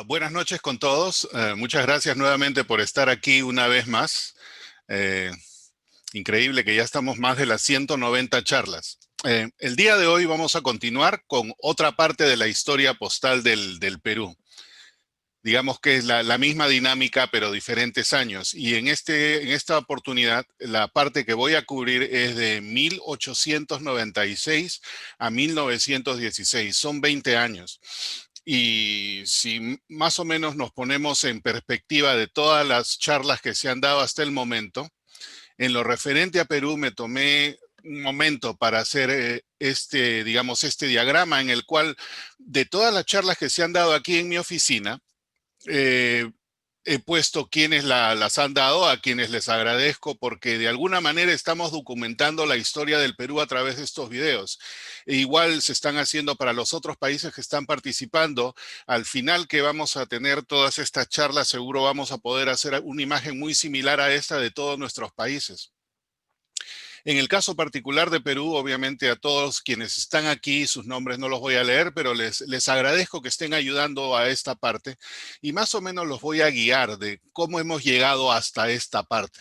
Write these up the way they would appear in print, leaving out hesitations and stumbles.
Buenas noches con todos. Muchas gracias nuevamente por estar aquí una vez más. Eh, Increíble que ya estamos más de las 190 charlas. El día de hoy vamos a continuar con otra parte de la historia postal del Perú. Digamos que es la misma dinámica, pero diferentes años. Y en esta oportunidad, la parte que voy a cubrir es de 1896 a 1916. Son 20 años. Y si más o menos nos ponemos en perspectiva de todas las charlas que se han dado hasta el momento, en lo referente a Perú me tomé un momento para hacer digamos, este diagrama en el cual de todas las charlas que se han dado aquí en mi oficina, eh, he puesto quienes las han dado, a quienes les agradezco, porque de alguna manera estamos documentando la historia del Perú a través de estos videos. E igual se están haciendo para los otros países que están participando. Al final que vamos a tener todas estas charlas, seguro vamos a poder hacer una imagen muy similar a esta de todos nuestros países. En el caso particular de Perú, obviamente a todos quienes están aquí, sus nombres no los voy a leer, pero les agradezco que estén ayudando a esta parte y más o menos los voy a guiar de cómo hemos llegado hasta esta parte.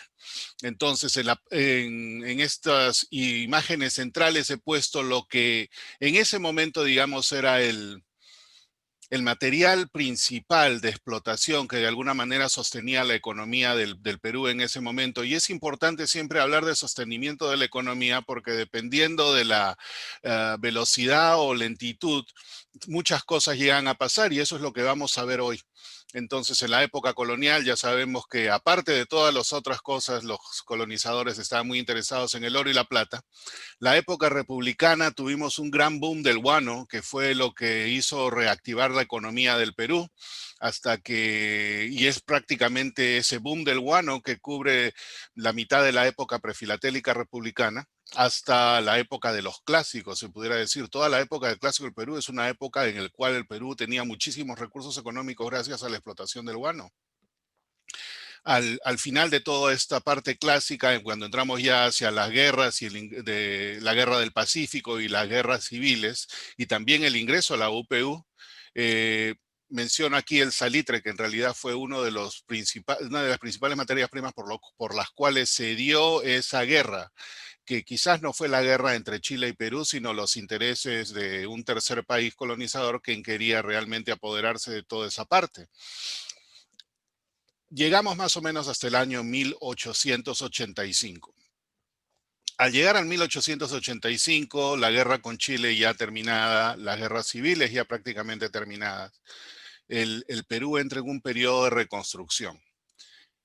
Entonces, en estas imágenes centrales he puesto lo que en ese momento, digamos, era el material principal de explotación que de alguna manera sostenía la economía del Perú en ese momento. Y es importante siempre hablar de sostenimiento de la economía porque dependiendo de la velocidad o lentitud, muchas cosas llegan a pasar y eso es lo que vamos a ver hoy. Entonces, en la época colonial ya sabemos que aparte de todas las otras cosas, los colonizadores estaban muy interesados en el oro y la plata. La época republicana tuvimos un gran boom del guano, que fue lo que hizo reactivar la economía del Perú, y es prácticamente ese boom del guano que cubre la mitad de la época prefilatélica republicana, hasta la época de los clásicos, se pudiera decir. Toda la época del clásico del Perú es una época en la cual el Perú tenía muchísimos recursos económicos gracias a la explotación del guano. Al final de toda esta parte clásica, cuando entramos ya hacia las guerras de la guerra del Pacífico y las guerras civiles, y también el ingreso a la UPU, eh, menciono aquí el salitre, que en realidad fue una de las principales materias primas por las cuales se dio esa guerra, que quizás no fue la guerra entre Chile y Perú, sino los intereses de un tercer país colonizador que quería realmente apoderarse de toda esa parte. Llegamos más o menos hasta el año 1885. Al llegar al 1885, la guerra con Chile ya terminada, las guerras civiles ya prácticamente terminadas, el Perú entra en un periodo de reconstrucción.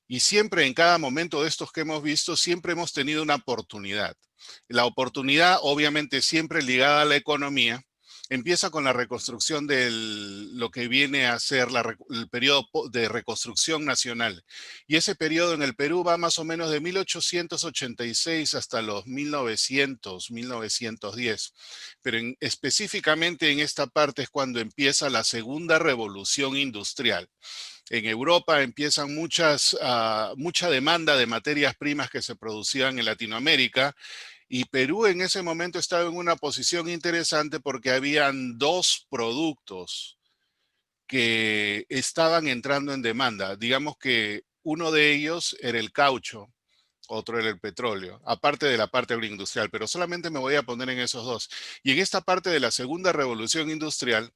Y siempre, en cada momento de estos que hemos visto, siempre hemos tenido una oportunidad. La oportunidad, obviamente, siempre ligada a la economía, empieza con la reconstrucción de lo que viene a ser el periodo de reconstrucción nacional. Y ese periodo en el Perú va más o menos de 1886 hasta los 1900, 1910. Pero específicamente en esta parte es cuando empieza la segunda revolución industrial. En Europa empiezan mucha demanda de materias primas que se producían en Latinoamérica y Perú en ese momento estaba en una posición interesante porque habían dos productos que estaban entrando en demanda. Digamos que uno de ellos era el caucho, otro era el petróleo, aparte de la parte agroindustrial, pero solamente me voy a poner en esos dos. Y en esta parte de la segunda revolución industrial,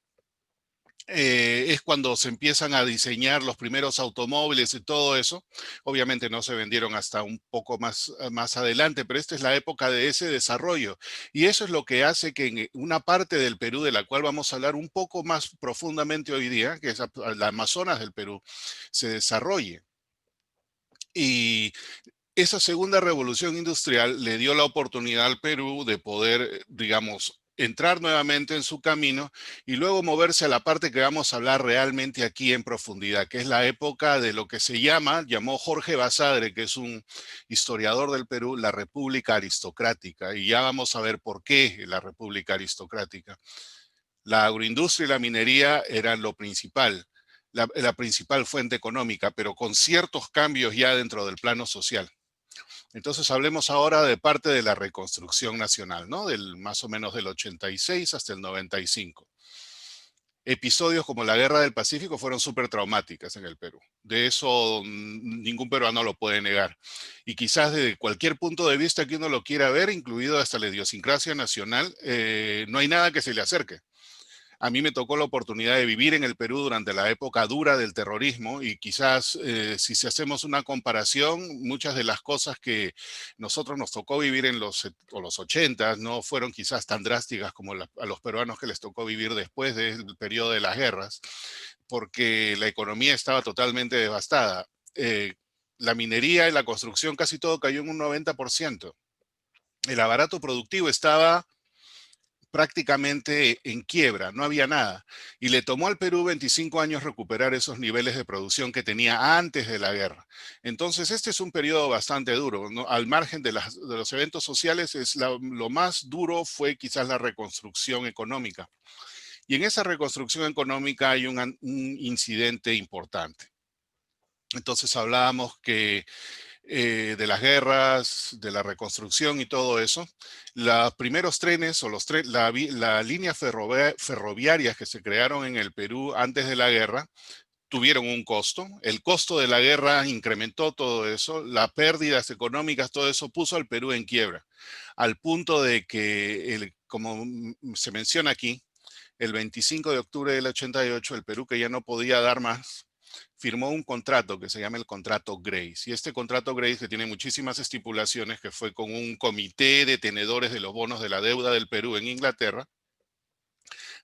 es cuando se empiezan a diseñar los primeros automóviles y todo eso. Obviamente no se vendieron hasta un poco más adelante, pero esta es la época de ese desarrollo. Y eso es lo que hace que en una parte del Perú, de la cual vamos a hablar un poco más profundamente hoy día, que es la Amazonas del Perú, se desarrolle. Y esa segunda revolución industrial le dio la oportunidad al Perú de poder, digamos, entrar nuevamente en su camino y luego moverse a la parte que vamos a hablar realmente aquí en profundidad, que es la época de lo que llamó Jorge Basadre, que es un historiador del Perú, la República Aristocrática. Y ya vamos a ver por qué la República Aristocrática. La agroindustria y la minería eran lo principal, la principal fuente económica, pero con ciertos cambios ya dentro del plano social. Entonces hablemos ahora de parte de la reconstrucción nacional, ¿no? Más o menos del 86 hasta el 95. episodios como la Guerra del Pacífico fueron súper traumáticas en el Perú. De eso ningún peruano lo puede negar. Y quizás desde cualquier punto de vista que uno lo quiera ver, incluido hasta la idiosincrasia nacional, no hay nada que se le acerque. A mí me tocó la oportunidad de vivir en el Perú durante la época dura del terrorismo y quizás si hacemos una comparación, muchas de las cosas que nosotros nos tocó vivir en los 80 no fueron quizás tan drásticas como a los peruanos que les tocó vivir después del periodo de las guerras, porque la economía estaba totalmente devastada. La minería y la construcción casi todo cayó en un 90%. El aparato productivo estaba prácticamente en quiebra, no había nada. Y le tomó al Perú 25 años recuperar esos niveles de producción que tenía antes de la guerra. Entonces, este es un periodo bastante duro, ¿no? Al margen de los eventos sociales, lo más duro fue quizás la reconstrucción económica. Y en esa reconstrucción económica hay un incidente importante. Entonces hablábamos que de las guerras, de la reconstrucción y todo eso, los primeros trenes o las líneas ferroviarias que se crearon en el Perú antes de la guerra tuvieron un costo. El costo de la guerra incrementó todo eso, las pérdidas económicas, todo eso puso al Perú en quiebra, al punto de que, como se menciona aquí, el 25 de octubre del 88, el Perú, que ya no podía dar más, firmó un contrato que se llama el contrato Grace. Y este contrato Grace, que tiene muchísimas estipulaciones, que fue con un comité de tenedores de los bonos de la deuda del Perú en Inglaterra,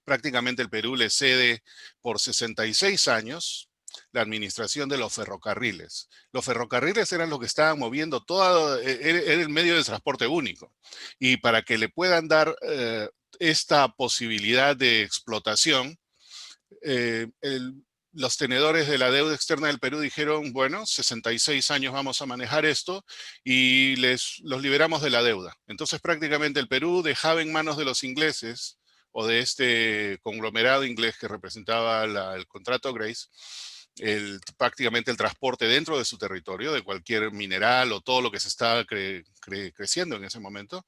prácticamente el Perú le cede por 66 años la administración de los ferrocarriles. Los ferrocarriles eran los que estaban moviendo todo, era el medio de transporte único. Y para que le puedan dar esta posibilidad de explotación, los tenedores de la deuda externa del Perú dijeron, bueno, 66 años vamos a manejar esto y los liberamos de la deuda. Entonces prácticamente el Perú dejaba en manos de los ingleses o de este conglomerado inglés que representaba el contrato Grace, prácticamente el transporte dentro de su territorio de cualquier mineral o todo lo que se estaba creciendo en ese momento,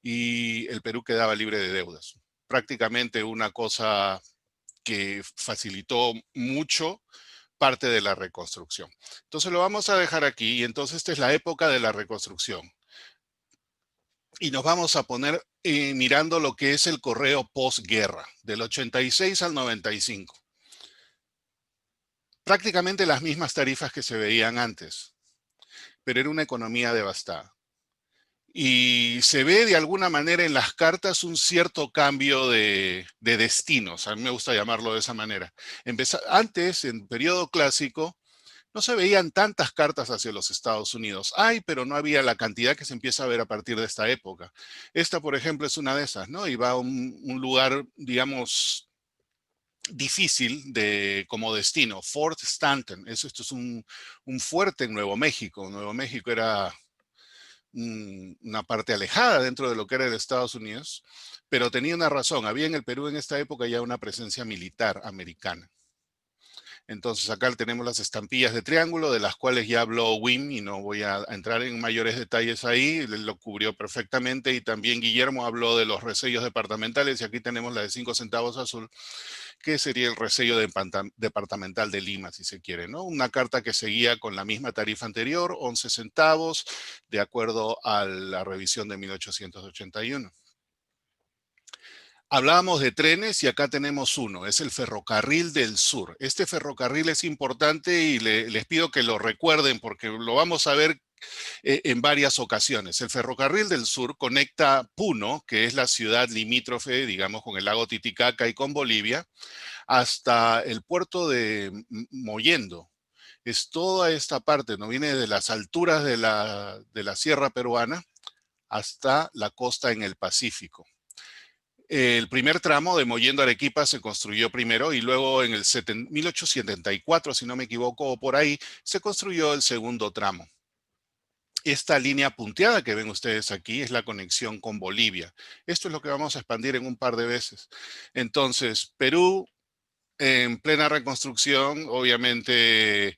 y el Perú quedaba libre de deudas. Prácticamente una cosa que facilitó mucho parte de la reconstrucción. Entonces lo vamos a dejar aquí y entonces esta es la época de la reconstrucción. Y nos vamos a poner mirando lo que es el correo posguerra, del 86 al 95. Prácticamente las mismas tarifas que se veían antes, pero era una economía devastada. Y se ve de alguna manera en las cartas un cierto cambio de destinos, a mí me gusta llamarlo de esa manera. Antes, en periodo clásico, no se veían tantas cartas hacia los Estados Unidos. Hay, pero no había la cantidad que se empieza a ver a partir de esta época. Esta, por ejemplo, es una de esas, ¿no? Y va a un lugar, digamos, difícil como destino, Fort Stanton. Esto es un fuerte en Nuevo México. Nuevo México era una parte alejada dentro de lo que era el Estados Unidos, pero tenía una razón. Había en el Perú en esta época ya una presencia militar americana. Entonces acá tenemos las estampillas de triángulo, de las cuales ya habló Wim y no voy a entrar en mayores detalles ahí, lo cubrió perfectamente, y también Guillermo habló de los resellos departamentales, y aquí tenemos la de 5 centavos azul, que sería el resello departamental de Lima, si se quiere, ¿no? Una carta que seguía con la misma tarifa anterior, 11 centavos, de acuerdo a la revisión de 1881. Hablábamos de trenes y acá tenemos uno, es el Ferrocarril del Sur. Este ferrocarril es importante y les pido que lo recuerden porque lo vamos a ver en varias ocasiones. El Ferrocarril del Sur conecta Puno, que es la ciudad limítrofe, digamos, con el lago Titicaca y con Bolivia, hasta el puerto de Mollendo. Es toda esta parte, ¿no? Viene de las alturas de la sierra peruana hasta la costa en el Pacífico. El primer tramo de Mollendo a Arequipa se construyó primero y luego en el 1874, si no me equivoco, o por ahí, se construyó el segundo tramo. Esta línea punteada que ven ustedes aquí es la conexión con Bolivia. Esto es lo que vamos a expandir en un par de veces. Entonces, Perú en plena reconstrucción, obviamente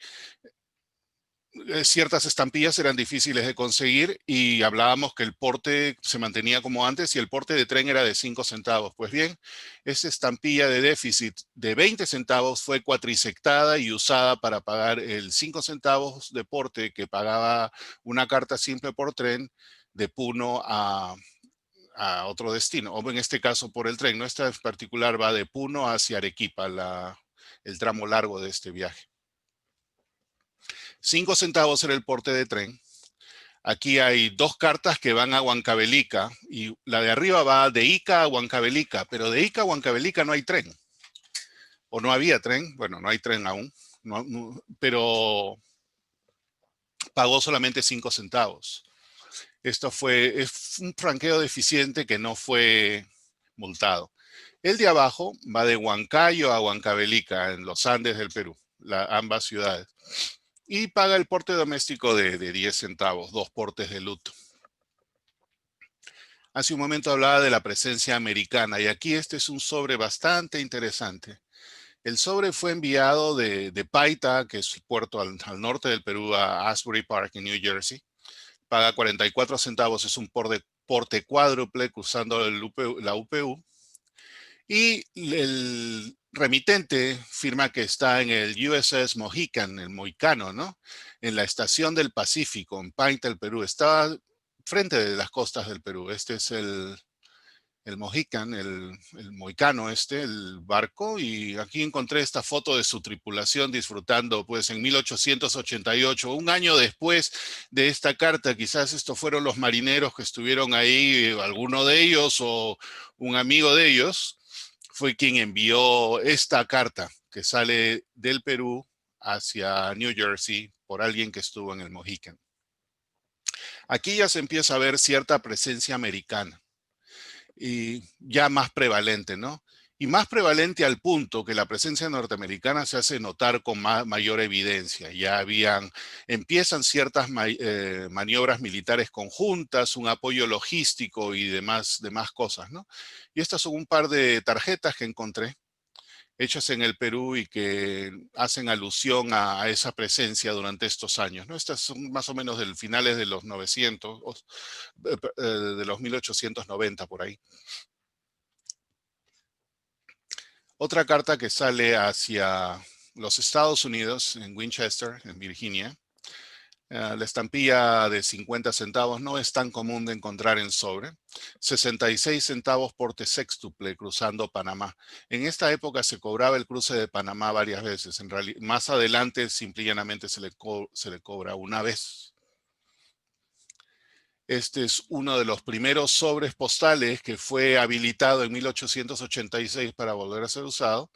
ciertas estampillas eran difíciles de conseguir y hablábamos que el porte se mantenía como antes y el porte de tren era de 5 centavos. Pues bien, esa estampilla de déficit de 20 centavos fue cuatrisectada y usada para pagar el 5 centavos de porte que pagaba una carta simple por tren de Puno a otro destino, o en este caso por el tren. ¿No? Esta en particular va de Puno hacia Arequipa, el tramo largo de este viaje. 5 centavos era el porte de tren. Aquí hay dos cartas que van a Huancavelica y la de arriba va de Ica a Huancavelica, pero de Ica a Huancavelica no hay tren. O no había tren, bueno, no hay tren aún, pero pagó solamente 5 centavos. Esto es un franqueo deficiente que no fue multado. El de abajo va de Huancayo a Huancavelica, en los Andes del Perú, ambas ciudades. Y paga el porte doméstico de 10 centavos, 2 portes de luto. Hace un momento hablaba de la presencia americana y aquí este es un sobre bastante interesante. El sobre fue enviado de Paita, que es el puerto al norte del Perú, a Asbury Park en New Jersey. Paga 44 centavos, es un porte cuádruple cruzando la UPU. Y el remitente firma que está en el USS Mohican, el Mohicano, ¿no? En la estación del Pacífico, en Paita, el Perú. Está frente de las costas del Perú. Este es el Mohican, el Mohicano el barco, y aquí encontré esta foto de su tripulación disfrutando, pues en 1888, un año después de esta carta. Quizás estos fueron los marineros que estuvieron ahí, alguno de ellos o un amigo de ellos, fue quien envió esta carta que sale del Perú hacia New Jersey por alguien que estuvo en el Mohican. Aquí ya se empieza a ver cierta presencia americana y ya más prevalente, ¿no? Y más prevalente al punto que la presencia norteamericana se hace notar con mayor evidencia. Ya empiezan ciertas maniobras militares conjuntas, un apoyo logístico y demás cosas, ¿no? Y estas son un par de tarjetas que encontré, hechas en el Perú y que hacen alusión a esa presencia durante estos años, ¿no? Estas son más o menos del finales de los 900, de los 1890 por ahí. Otra carta que sale hacia los Estados Unidos, en Winchester, en Virginia. La estampilla de 50 centavos no es tan común de encontrar en sobre. 66 centavos porte sextuple cruzando Panamá. En esta época se cobraba el cruce de Panamá varias veces. En realidad, más adelante simplemente se le cobra una vez. Este es uno de los primeros sobres postales que fue habilitado en 1886 para volver a ser usado,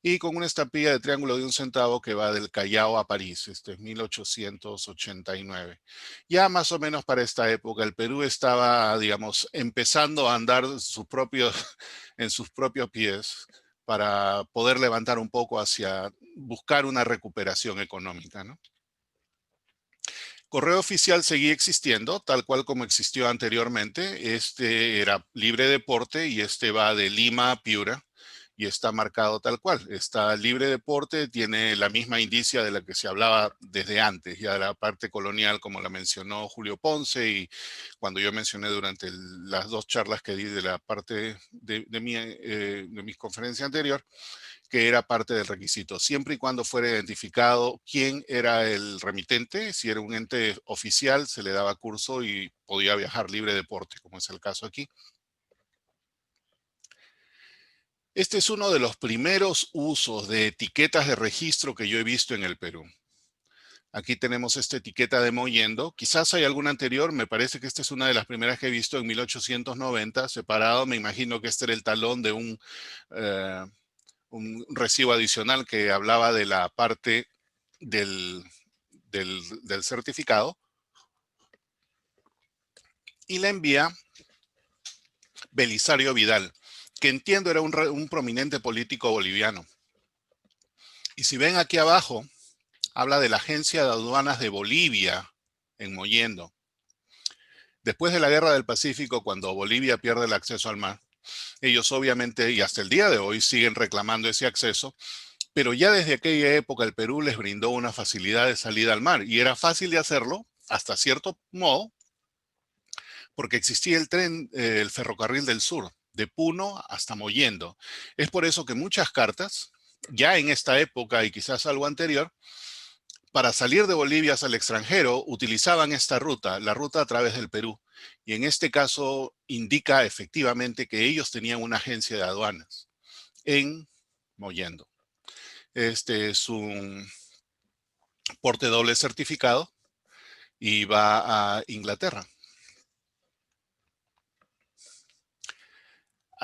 y con una estampilla de triángulo de 1 centavo que va del Callao a París. Este es 1889. Ya más o menos para esta época el Perú estaba, digamos, empezando a andar en sus propios pies para poder levantar un poco hacia buscar una recuperación económica, ¿no? Correo oficial seguía existiendo, tal cual como existió anteriormente. Este era libre de porte y este va de Lima a Piura y está marcado tal cual. Está libre de porte, tiene la misma indicia de la que se hablaba desde antes, ya de la parte colonial, como la mencionó Julio Ponce, y cuando yo mencioné durante las dos charlas que di de la parte de mi conferencia anterior, que era parte del requisito, siempre y cuando fuera identificado quién era el remitente. Si era un ente oficial, se le daba curso y podía viajar libre de porte, como es el caso aquí. Este es uno de los primeros usos de etiquetas de registro que yo he visto en el Perú. Aquí tenemos esta etiqueta de Mollendo. Quizás hay alguna anterior, me parece que esta es una de las primeras que he visto en 1890, separado. Me imagino que este era el talón de un recibo adicional que hablaba de la parte del certificado, y la envía Belisario Vidal, que entiendo era un prominente político boliviano. Y si ven aquí abajo, habla de la Agencia de Aduanas de Bolivia en Mollendo. Después de la Guerra del Pacífico, cuando Bolivia pierde el acceso al mar, ellos obviamente, y hasta el día de hoy, siguen reclamando ese acceso, Pero ya desde aquella época el Perú les brindó una facilidad de salida al mar y era fácil de hacerlo hasta cierto modo porque existía el tren, el ferrocarril del sur, de Puno hasta Mollendo. Es por eso que muchas cartas, ya en esta época y quizás algo anterior, para salir de Bolivia hacia el extranjero, utilizaban esta ruta, la ruta a través del Perú. Y en este caso indica efectivamente que ellos tenían una agencia de aduanas en Mollendo. Este es un porte doble certificado y va a Inglaterra.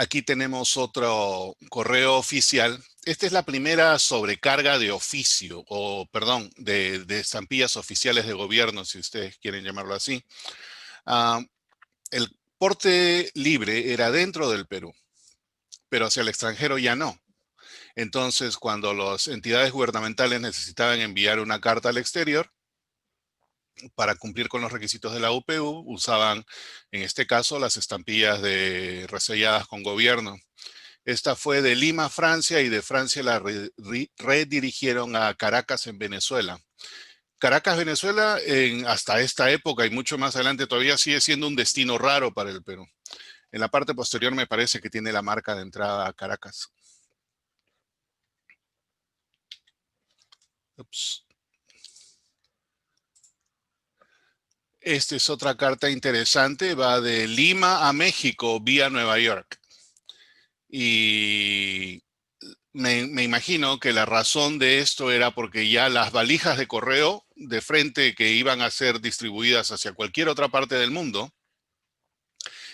Aquí tenemos otro correo oficial. Esta es la primera sobrecarga de oficio, o perdón, de estampillas oficiales de gobierno, si ustedes quieren llamarlo así. El porte libre era dentro del Perú, pero hacia el extranjero ya no. Entonces, cuando las entidades gubernamentales necesitaban enviar una carta al exterior, para cumplir con los requisitos de la UPU, usaban, en este caso, las estampillas reselladas con gobierno. Esta fue de Lima, Francia, y de Francia la redirigieron a Caracas, en Venezuela. Caracas, Venezuela, hasta esta época y mucho más adelante, todavía sigue siendo un destino raro para el Perú. En la parte posterior me parece que tiene la marca de entrada a Caracas. Ups. Esta es otra carta interesante, va de Lima a México vía Nueva York. Y me imagino que la razón de esto era porque ya las valijas de correo de frente que iban a ser distribuidas hacia cualquier otra parte del mundo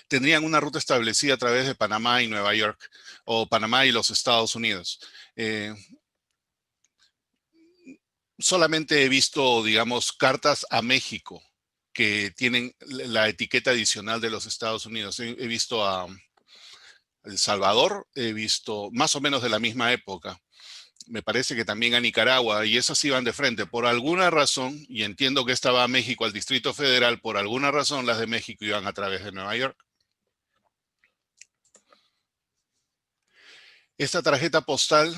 tendrían una ruta establecida a través de Panamá y Nueva York, o Panamá y los Estados Unidos. Solamente he visto, digamos, cartas a México que tienen la etiqueta adicional de los Estados Unidos. He visto a El Salvador, he visto más o menos de la misma época. Me parece que también a Nicaragua, y esas iban de frente. Por alguna razón, y entiendo que estaba a México, al Distrito Federal, por alguna razón las de México iban a través de Nueva York. Esta tarjeta postal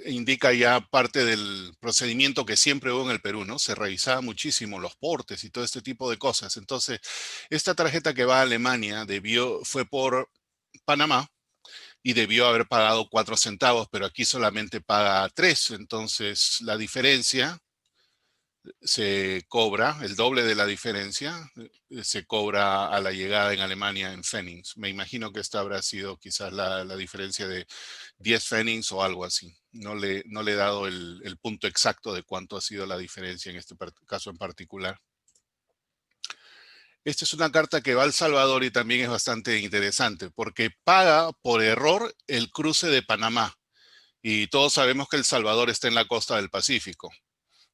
indica ya parte del procedimiento que siempre hubo en el Perú, ¿no? Se revisaba muchísimo los portes y todo este tipo de cosas. Entonces, esta tarjeta que va a Alemania fue por Panamá y debió haber pagado 4 centavos, pero aquí solamente paga 3. Entonces, la diferencia se cobra, el doble de la diferencia, se cobra a la llegada en Alemania en Pfennings. Me imagino que esta habrá sido quizás la diferencia de 10 Pfennings o algo así. No le he dado el punto exacto de cuánto ha sido la diferencia en este caso en particular. Esta es una carta que va a El Salvador y también es bastante interesante porque paga por error el cruce de Panamá. Y todos sabemos que El Salvador está en la costa del Pacífico,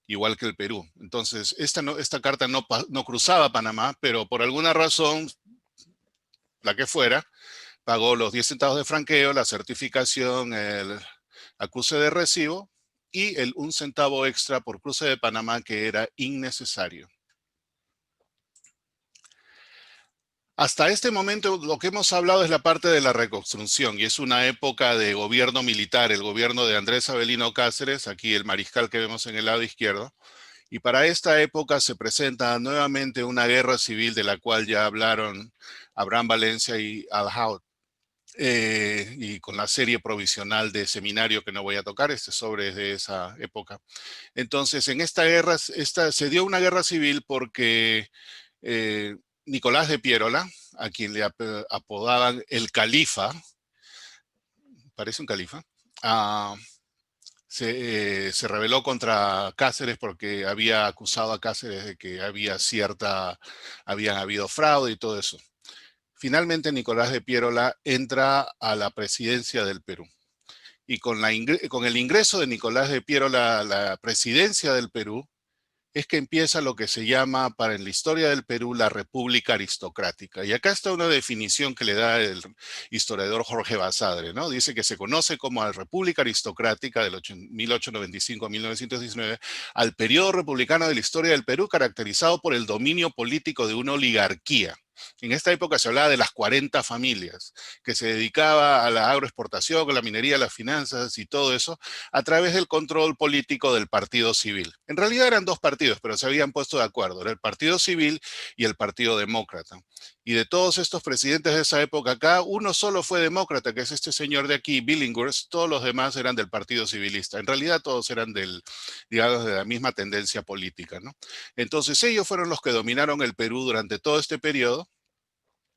igual que el Perú. Entonces, esta carta no cruzaba Panamá, pero por alguna razón, la que fuera, pagó los 10 centavos de franqueo, la certificación, el acuse de recibo y el 1 centavo extra por cruce de Panamá que era innecesario. Hasta este momento lo que hemos hablado es la parte de la reconstrucción y es una época de gobierno militar, el gobierno de Andrés Avelino Cáceres, aquí el mariscal que vemos en el lado izquierdo. Y para esta época se presenta nuevamente una guerra civil de la cual ya hablaron Abraham Valencia y Al Haud. Y con la serie provisional de seminario que no voy a tocar, este sobre es de esa época. Entonces, en esta guerra, se dio una guerra civil porque Nicolás de Piérola, a quien le apodaban el califa, parece un califa, se rebeló contra Cáceres porque había acusado a Cáceres de que habían habido fraude y todo eso. Finalmente Nicolás de Piérola entra a la presidencia del Perú. Y con el ingreso de Nicolás de Piérola a la presidencia del Perú, es que empieza lo que se llama para en la historia del Perú la República Aristocrática. Y acá está una definición que le da el historiador Jorge Basadre, ¿no? Dice que se conoce como la República Aristocrática del 1895 a 1919 al periodo republicano de la historia del Perú caracterizado por el dominio político de una oligarquía En esta época se hablaba de las 40 familias, que se dedicaba a la agroexportación, a la minería, a las finanzas y todo eso, a través del control político del Partido Civil. En realidad eran dos partidos, pero se habían puesto de acuerdo. Era el Partido Civil y el Partido Demócrata. Y de todos estos presidentes de esa época acá, uno solo fue demócrata, que es este señor de aquí, Billinghurst. Todos los demás eran del Partido Civilista. En realidad todos eran digamos, de la misma tendencia política, ¿no? Entonces ellos fueron los que dominaron el Perú durante todo este periodo.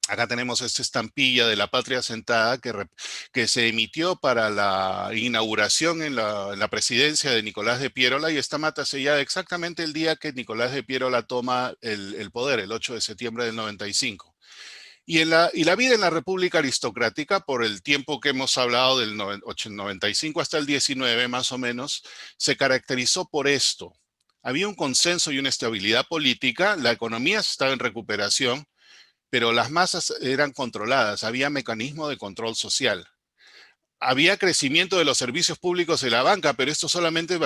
Acá tenemos esta estampilla de la Patria Sentada que se emitió para la inauguración en la presidencia de Nicolás de Piérola, y está mata sellada exactamente el día que Nicolás de Piérola toma el poder, el 8 de septiembre del 95. Y la vida en la República Aristocrática, por el tiempo que hemos hablado del 95 hasta el 19 más o menos, se caracterizó por esto. Había un consenso y una estabilidad política, la economía estaba en recuperación, pero las masas eran controladas, había mecanismo de control social. Había crecimiento de los servicios públicos de la banca, pero esto solamente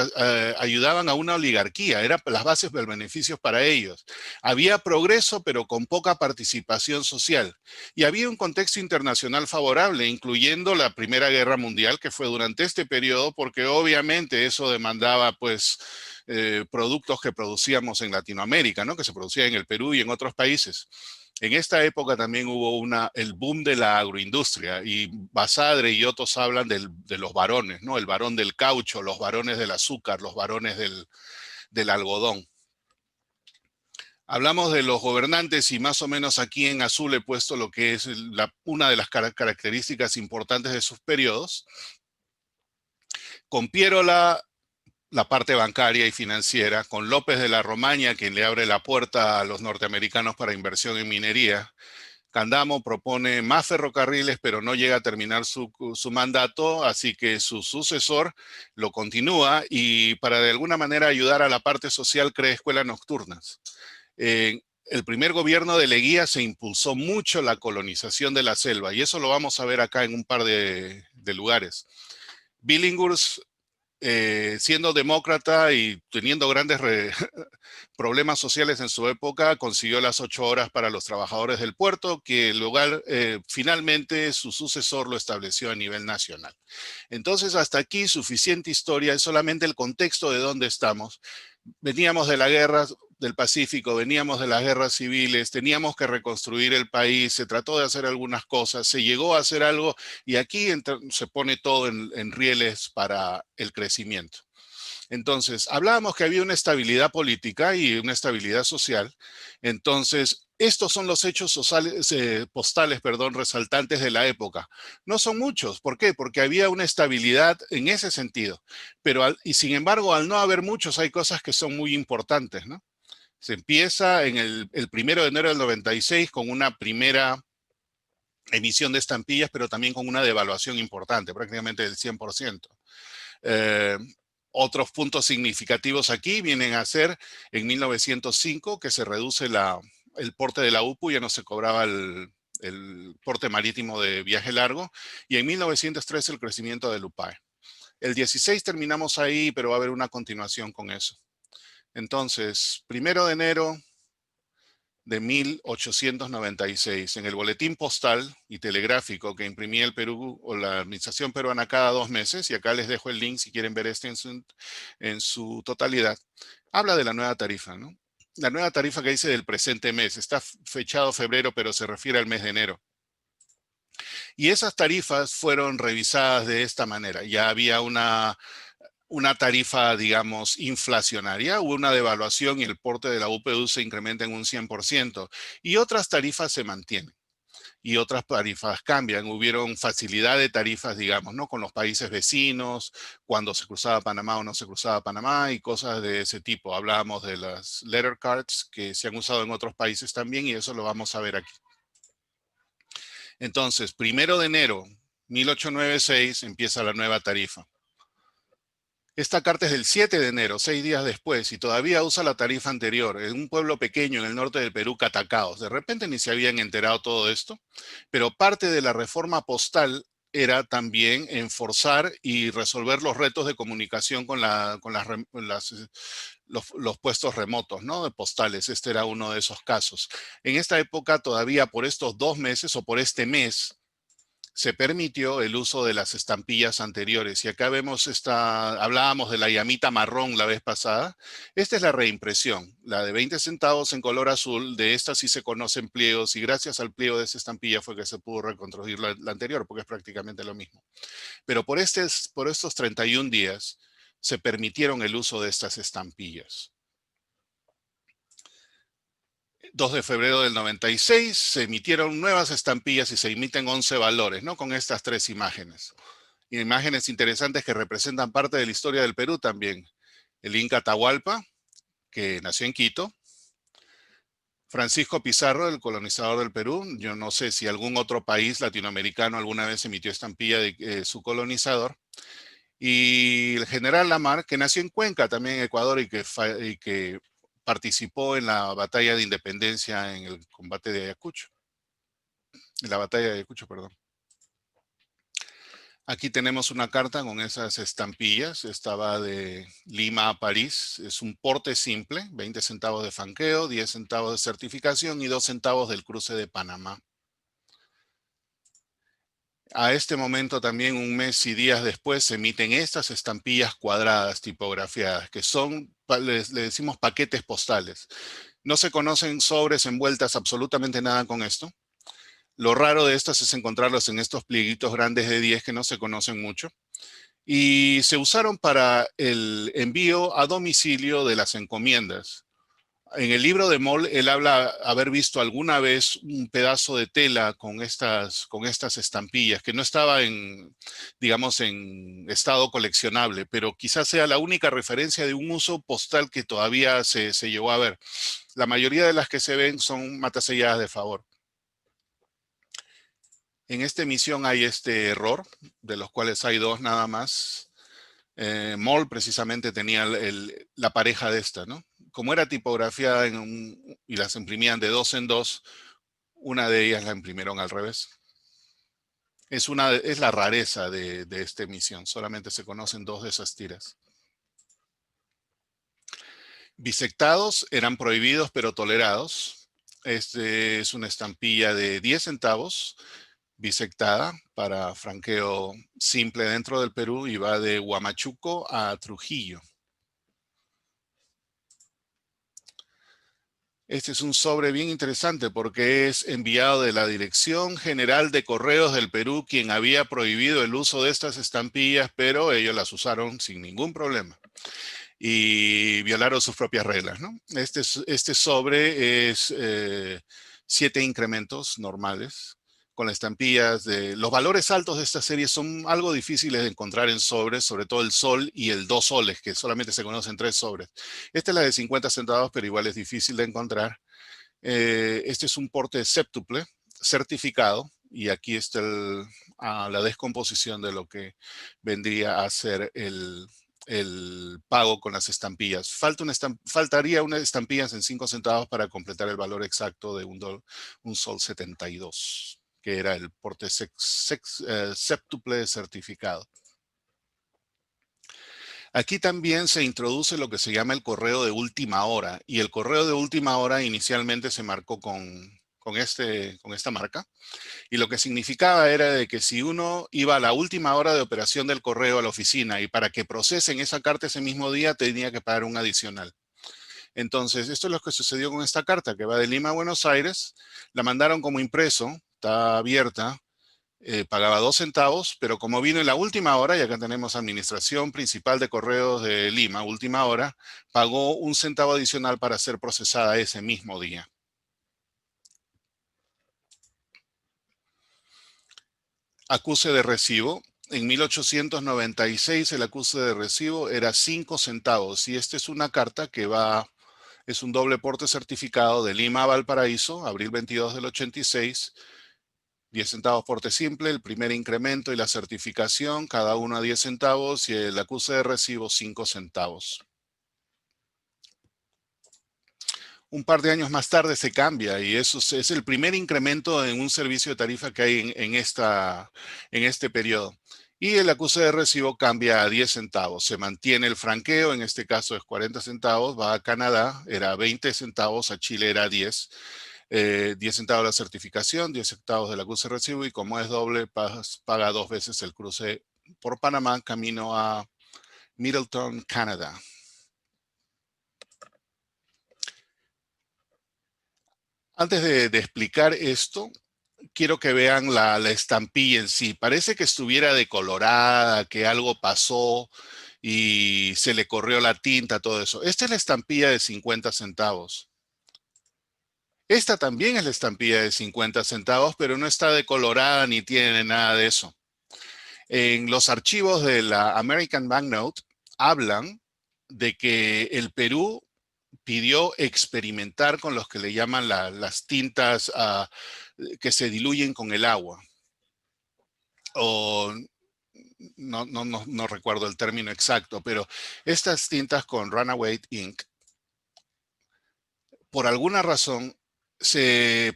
ayudaban a una oligarquía, eran las bases del beneficio para ellos. Había progreso, pero con poca participación social. Y había un contexto internacional favorable, incluyendo la Primera Guerra Mundial, que fue durante este periodo, porque obviamente eso demandaba, pues, productos que producíamos en Latinoamérica, ¿no? Que se producían en el Perú y en otros países. En esta época también hubo el boom de la agroindustria, y Basadre y otros hablan de los varones, ¿no? El varón del caucho, los varones del azúcar, los varones del algodón. Hablamos de los gobernantes y más o menos aquí en azul he puesto lo que es una de las características importantes de sus periodos. Con Piérola, la parte bancaria y financiera, con López de la Romaña, quien le abre la puerta a los norteamericanos para inversión en minería. Candamo propone más ferrocarriles, pero no llega a terminar su mandato, así que su sucesor lo continúa, y para de alguna manera ayudar a la parte social crea escuelas nocturnas. El primer gobierno de Leguía se impulsó mucho la colonización de la selva, y eso lo vamos a ver acá en un par de lugares. Billinghurst, siendo demócrata y teniendo grandes problemas sociales en su época, consiguió las 8 horas para los trabajadores del puerto, que el lugar, finalmente su sucesor lo estableció a nivel nacional. Entonces, hasta aquí suficiente historia, es solamente el contexto de dónde estamos. Veníamos de la guerra del Pacífico, veníamos de las guerras civiles, teníamos que reconstruir el país, se trató de hacer algunas cosas, se llegó a hacer algo, y aquí se pone todo en rieles para el crecimiento. Entonces, hablábamos que había una estabilidad política y una estabilidad social. Entonces, estos son los hechos postales, resaltantes de la época. No son muchos. ¿Por qué? Porque había una estabilidad en ese sentido. Y sin embargo, al no haber muchos, hay cosas que son muy importantes, ¿no? Se empieza en el 1 de enero del 96 con una primera emisión de estampillas, pero también con una devaluación importante, prácticamente del 100%. Otros puntos significativos aquí vienen a ser en 1905, que se reduce el porte de la UPU, ya no se cobraba el porte marítimo de viaje largo, y en 1903 el crecimiento del UPAE. El 16 terminamos ahí, pero va a haber una continuación con eso. Entonces, 1 de enero de 1896, en el boletín postal y telegráfico que imprimía el Perú o la administración peruana cada 2 meses, y acá les dejo el link si quieren ver este en su totalidad, habla de la nueva tarifa, ¿no? La nueva tarifa que dice del presente mes, está fechado febrero, pero se refiere al mes de enero. Y esas tarifas fueron revisadas de esta manera. Ya había una tarifa, digamos, inflacionaria, hubo una devaluación y el porte de la UPU se incrementa en un 100%, y otras tarifas se mantienen y otras tarifas cambian. Hubieron facilidad de tarifas, digamos, ¿no? Con los países vecinos, cuando se cruzaba Panamá o no se cruzaba Panamá y cosas de ese tipo. Hablábamos de las letter cards que se han usado en otros países también, y eso lo vamos a ver aquí. Entonces, 1 de enero 1896 empieza la nueva tarifa. Esta carta es del 7 de enero, 6 días después, y todavía usa la tarifa anterior, en un pueblo pequeño en el norte del Perú, Catacaos. De repente ni se habían enterado todo esto, pero parte de la reforma postal era también enforzar y resolver los retos de comunicación con los puestos remotos, ¿no? De postales. Este era uno de esos casos. En esta época todavía por estos 2 meses o por este mes se permitió el uso de las estampillas anteriores. Y acá vemos hablábamos de la llamita marrón la vez pasada. Esta es la reimpresión, la de 20 centavos en color azul. De esta sí se conocen pliegos y gracias al pliego de esa estampilla fue que se pudo reconstruir la anterior, porque es prácticamente lo mismo. Pero por estos 31 días se permitieron el uso de estas estampillas. 2 de febrero del 96 se emitieron nuevas estampillas y se emiten 11 valores, ¿no? Con estas 3 imágenes. Imágenes interesantes que representan parte de la historia del Perú también. El Inca Atahualpa, que nació en Quito. Francisco Pizarro, el colonizador del Perú. Yo no sé si algún otro país latinoamericano alguna vez emitió estampilla de su colonizador. Y el general Lamar, que nació en Cuenca, también en Ecuador, y que participó en la batalla de independencia en el combate de Ayacucho. En la batalla de Ayacucho, perdón. Aquí tenemos una carta con esas estampillas. Esta va de Lima a París. Es un porte simple, 20 centavos de franqueo, 10 centavos de certificación y 2 centavos del cruce de Panamá. A este momento también, un mes y días después, se emiten estas estampillas cuadradas tipografiadas, que son, le decimos paquetes postales. No se conocen sobres envueltas absolutamente nada con esto. Lo raro de estas es encontrarlos en estos plieguitos grandes de 10 que no se conocen mucho. Y se usaron para el envío a domicilio de las encomiendas. En el libro de Moll, él habla haber visto alguna vez un pedazo de tela con estas estampillas, que no estaba digamos, en estado coleccionable, pero quizás sea la única referencia de un uso postal que todavía se llegó a ver. La mayoría de las que se ven son mataselladas de favor. En esta emisión hay este error, de los cuales hay 2 nada más. Moll precisamente tenía la pareja de esta, ¿no? Como era tipografiada y las imprimían de 2 en 2, una de ellas la imprimieron al revés. Es la rareza de esta emisión, solamente se conocen 2 de esas tiras. Bisectados eran prohibidos pero tolerados. Este es una estampilla de 10 centavos bisectada para franqueo simple dentro del Perú y va de Huamachuco a Trujillo. Este es un sobre bien interesante porque es enviado de la Dirección General de Correos del Perú, quien había prohibido el uso de estas estampillas, pero ellos las usaron sin ningún problema y violaron sus propias reglas, ¿no? Este sobre es 7 incrementos normales con las estampillas los valores altos de esta serie son algo difíciles de encontrar en sobres, sobre todo el sol y el 2 soles, que solamente se conocen 3 sobres. Esta es la de 50 centavos, pero igual es difícil de encontrar. Este es un porte séptuple certificado y aquí está la descomposición de lo que vendría a ser el pago con las estampillas. Faltaría unas estampillas en 5 centavos para completar el valor exacto de un sol 72, que era el porte séptuple certificado. Aquí también se introduce lo que se llama el correo de última hora, y el correo de última hora inicialmente se marcó con esta marca, y lo que significaba era de que si uno iba a la última hora de operación del correo a la oficina y para que procesen esa carta ese mismo día tenía que pagar un adicional. Entonces, esto es lo que sucedió con esta carta que va de Lima a Buenos Aires, la mandaron como impreso, está abierta, pagaba 2 centavos, pero como vino en la última hora, y acá tenemos Administración Principal de Correos de Lima, última hora, pagó 1 centavo adicional para ser procesada ese mismo día. Acuse de recibo. En 1896 el acuse de recibo era 5 centavos y esta es una carta que es un doble porte certificado de Lima a Valparaíso, abril 22 del 86, 10 centavos porte simple, el primer incremento y la certificación, cada uno a 10 centavos y el acuse de recibo 5 centavos. Un par de años más tarde se cambia y eso es el primer incremento en un servicio de tarifa que hay en este periodo. Y el acuse de recibo cambia a 10 centavos. Se mantiene el franqueo, en este caso es 40 centavos, va a Canadá, era 20 centavos, a Chile era 10. 10 centavos la certificación, 10 centavos del acuse de recibo y como es doble, paga 2 veces el cruce por Panamá camino a Middleton, Canadá. Antes de explicar esto, quiero que vean la estampilla en sí. Parece que estuviera decolorada, que algo pasó y se le corrió la tinta, todo eso. Esta es la estampilla de 50 centavos. Esta también es la estampilla de 50 centavos, pero no está decolorada ni tiene nada de eso. En los archivos de la American Banknote hablan de que el Perú pidió experimentar con los que le llaman las tintas que se diluyen con el agua. O no recuerdo el término exacto, pero estas tintas con Runaway Ink, por alguna razón,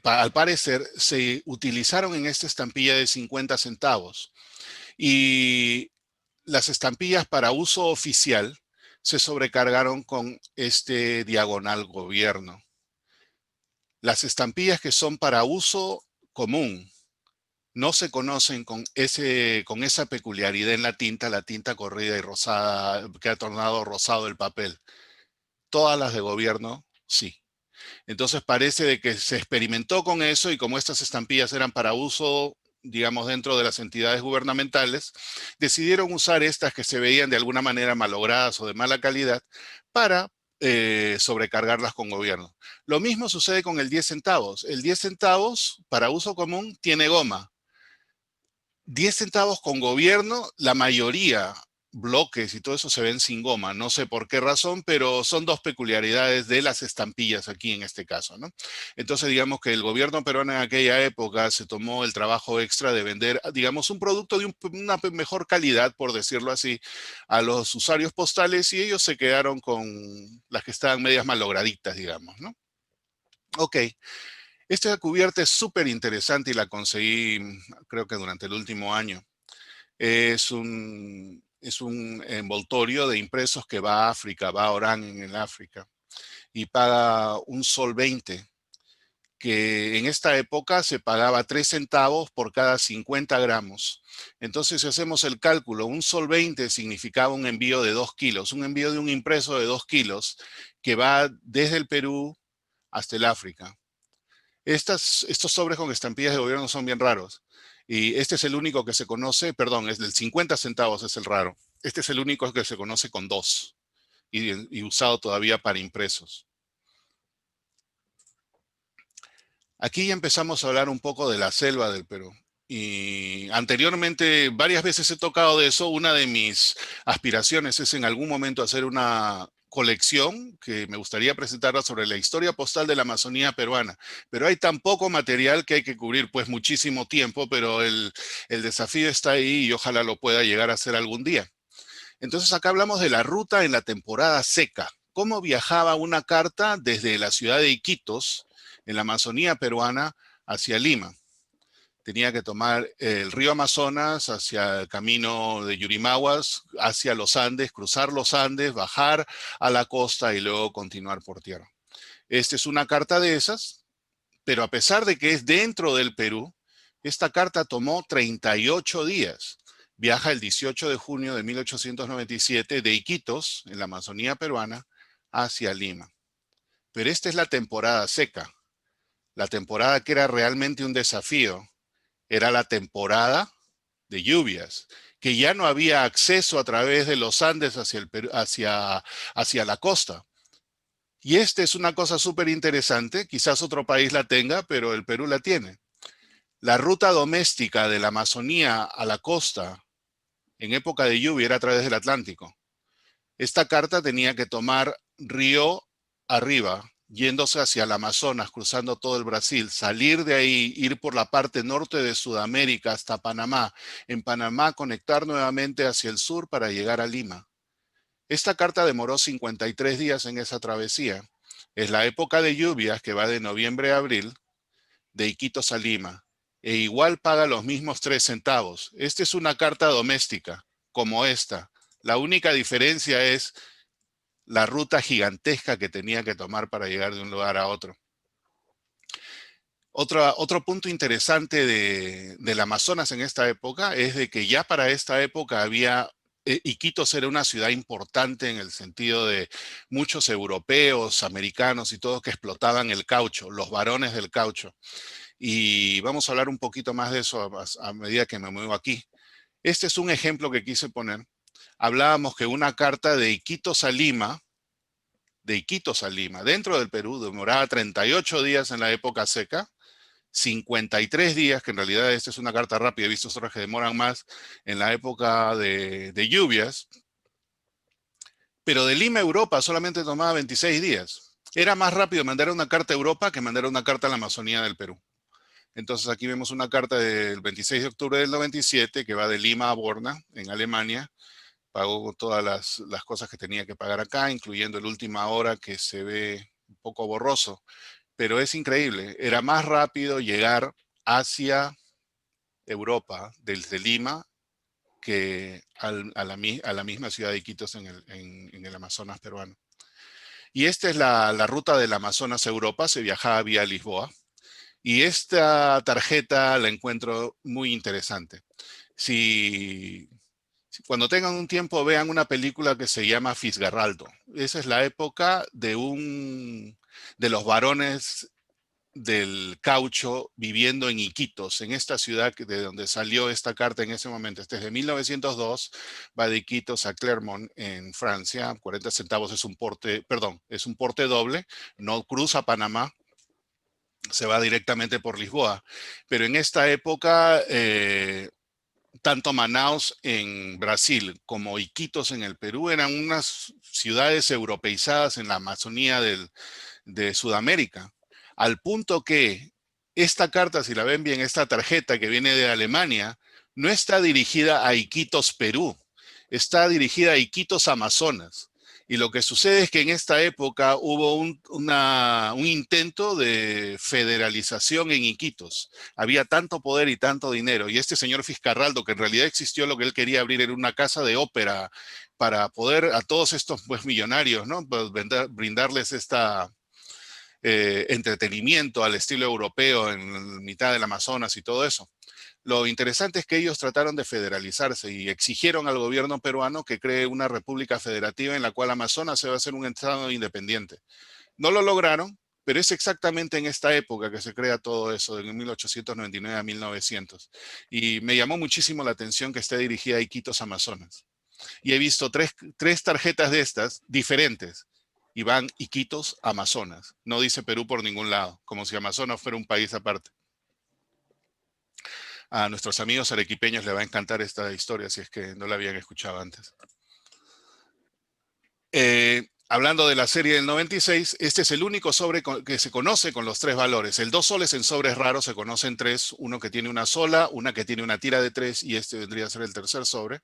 al parecer, se utilizaron en esta estampilla de 50 centavos. Y las estampillas para uso oficial se sobrecargaron con este diagonal gobierno. Las estampillas que son para uso común no se conocen con esa peculiaridad en la tinta corrida y rosada, que ha tornado rosado el papel. Todas las de gobierno, sí. Entonces parece de que se experimentó con eso y como estas estampillas eran para uso, digamos, dentro de las entidades gubernamentales, decidieron usar estas que se veían de alguna manera malogradas o de mala calidad para sobrecargarlas con gobierno. Lo mismo sucede con el 10 centavos. El 10 centavos para uso común tiene goma. 10 centavos con gobierno, la mayoría, bloques y todo eso se ven sin goma. No sé por qué razón, pero son dos peculiaridades de las estampillas aquí en este caso, ¿no? Entonces, digamos que el gobierno peruano en aquella época se tomó el trabajo extra de vender, digamos, un producto de una mejor calidad, por decirlo así, a los usuarios postales y ellos se quedaron con las que estaban medias malograditas, digamos, ¿no? Ok. Esta cubierta es súper interesante y la conseguí, creo que durante el último año. Es un envoltorio de impresos que va a África, va a Orán en el África, y paga un sol 20, que en esta época se pagaba 3 centavos por cada 50 gramos. Entonces, si hacemos el cálculo, un sol 20 significaba un envío de 2 kilos, un envío de un impreso de 2 kilos que va desde el Perú hasta el África. Estos sobres con estampillas de gobierno son bien raros. Y este es el único que se conoce, perdón, es del 50 centavos, es el raro. Este es el único que se conoce con dos y usado todavía para impresos. Aquí ya empezamos a hablar un poco de la selva del Perú. Y anteriormente varias veces he tocado de eso. Una de mis aspiraciones es en algún momento hacer una colección que me gustaría presentarla sobre la historia postal de la Amazonía peruana. Pero hay tan poco material que hay que cubrir pues muchísimo tiempo, pero el desafío está ahí y ojalá lo pueda llegar a hacer algún día. Entonces acá hablamos de la ruta en la temporada seca. Cómo viajaba una carta desde la ciudad de Iquitos, en la Amazonía peruana, hacia Lima. Tenía que tomar el río Amazonas hacia el camino de Yurimaguas, hacia los Andes, cruzar los Andes, bajar a la costa y luego continuar por tierra. Esta es una carta de esas, pero a pesar de que es dentro del Perú, esta carta tomó 38 días. Viaja el 18 de junio de 1897 de Iquitos, en la Amazonía peruana, hacia Lima. Pero esta es la temporada seca, la temporada que era realmente un desafío. Era la temporada de lluvias, que ya no había acceso a través de los Andes hacia la costa. Y esta es una cosa súper interesante, quizás otro país la tenga, pero el Perú la tiene. La ruta doméstica de la Amazonía a la costa en época de lluvia era a través del Atlántico. Esta carta tenía que tomar río arriba, yéndose hacia el Amazonas, cruzando todo el Brasil, salir de ahí, ir por la parte norte de Sudamérica hasta Panamá, en Panamá conectar nuevamente hacia el sur para llegar a Lima. Esta carta demoró 53 días en esa travesía Es la época de lluvias que va de noviembre a abril, de Iquitos a Lima, e igual paga los mismos 3 centavos. Esta es una carta doméstica, como esta. La única diferencia es la ruta gigantesca que tenía que tomar para llegar de un lugar a otro. Otro punto interesante del Amazonas en esta época es de que ya para esta época había, Iquitos era una ciudad importante en el sentido de muchos europeos, americanos y todos que explotaban el caucho, los varones del caucho. Y vamos a hablar un poquito más de eso a medida que me muevo aquí. Este es un ejemplo que quise poner. Hablábamos que una carta de Iquitos a Lima, dentro del Perú, demoraba 38 días en la época seca, 53 días, que en realidad esta es una carta rápida, he visto otras que demoran más en la época de lluvias, pero de Lima a Europa solamente tomaba 26 días. Era más rápido mandar una carta a Europa que mandar una carta a la Amazonía del Perú. Entonces aquí vemos una carta del 26 de octubre del 97 que va de Lima a Borna, en Alemania. Pagó todas las cosas que tenía que pagar acá, incluyendo el última hora que se ve un poco borroso. Pero es increíble. Era más rápido llegar hacia Europa desde Lima que a la misma ciudad de Iquitos en el Amazonas peruano. Y esta es la ruta del Amazonas a Europa. Se viajaba vía Lisboa. Y esta tarjeta la encuentro muy interesante. Si, Cuando tengan un tiempo, vean una película que se llama Fitzgeraldo. Esa es la época de los varones del caucho viviendo en Iquitos, en esta ciudad de donde salió esta carta en ese momento. Este es de 1902, va de Iquitos a Clermont en Francia. 40 centavos es un porte, perdón, es un porte doble, no cruza Panamá, se va directamente por Lisboa. Pero en esta época, tanto Manaus en Brasil como Iquitos en el Perú eran unas ciudades europeizadas en la Amazonía de Sudamérica, al punto que esta carta, si la ven bien, esta tarjeta que viene de Alemania, no está dirigida a Iquitos, Perú, está dirigida a Iquitos, Amazonas. Y lo que sucede es que en esta época hubo un intento de federalización en Iquitos. Había tanto poder y tanto dinero. Y este señor Fitzcarraldo, que en realidad existió, lo que él quería abrir era una casa de ópera para poder a todos estos pues, millonarios, ¿no? Pues, brindarles entretenimiento al estilo europeo en mitad del Amazonas y todo eso. Lo interesante es que ellos trataron de federalizarse y exigieron al gobierno peruano que cree una república federativa en la cual Amazonas se va a hacer un estado independiente. No lo lograron, pero es exactamente en esta época que se crea todo eso, de 1899 a 1900. Y me llamó muchísimo la atención que esté dirigida a Iquitos, Amazonas. Y he visto tres tarjetas de estas diferentes. Y van Iquitos, Amazonas. No dice Perú por ningún lado, como si Amazonas fuera un país aparte. A nuestros amigos arequipeños les va a encantar esta historia, si es que no la habían escuchado antes. Hablando de la serie del 96, este es el único sobre que se conoce con los 3 valores. El 2 soles en sobres raros se conocen 3, uno que tiene una sola, una que tiene una tira de 3 y este vendría a ser el tercer sobre.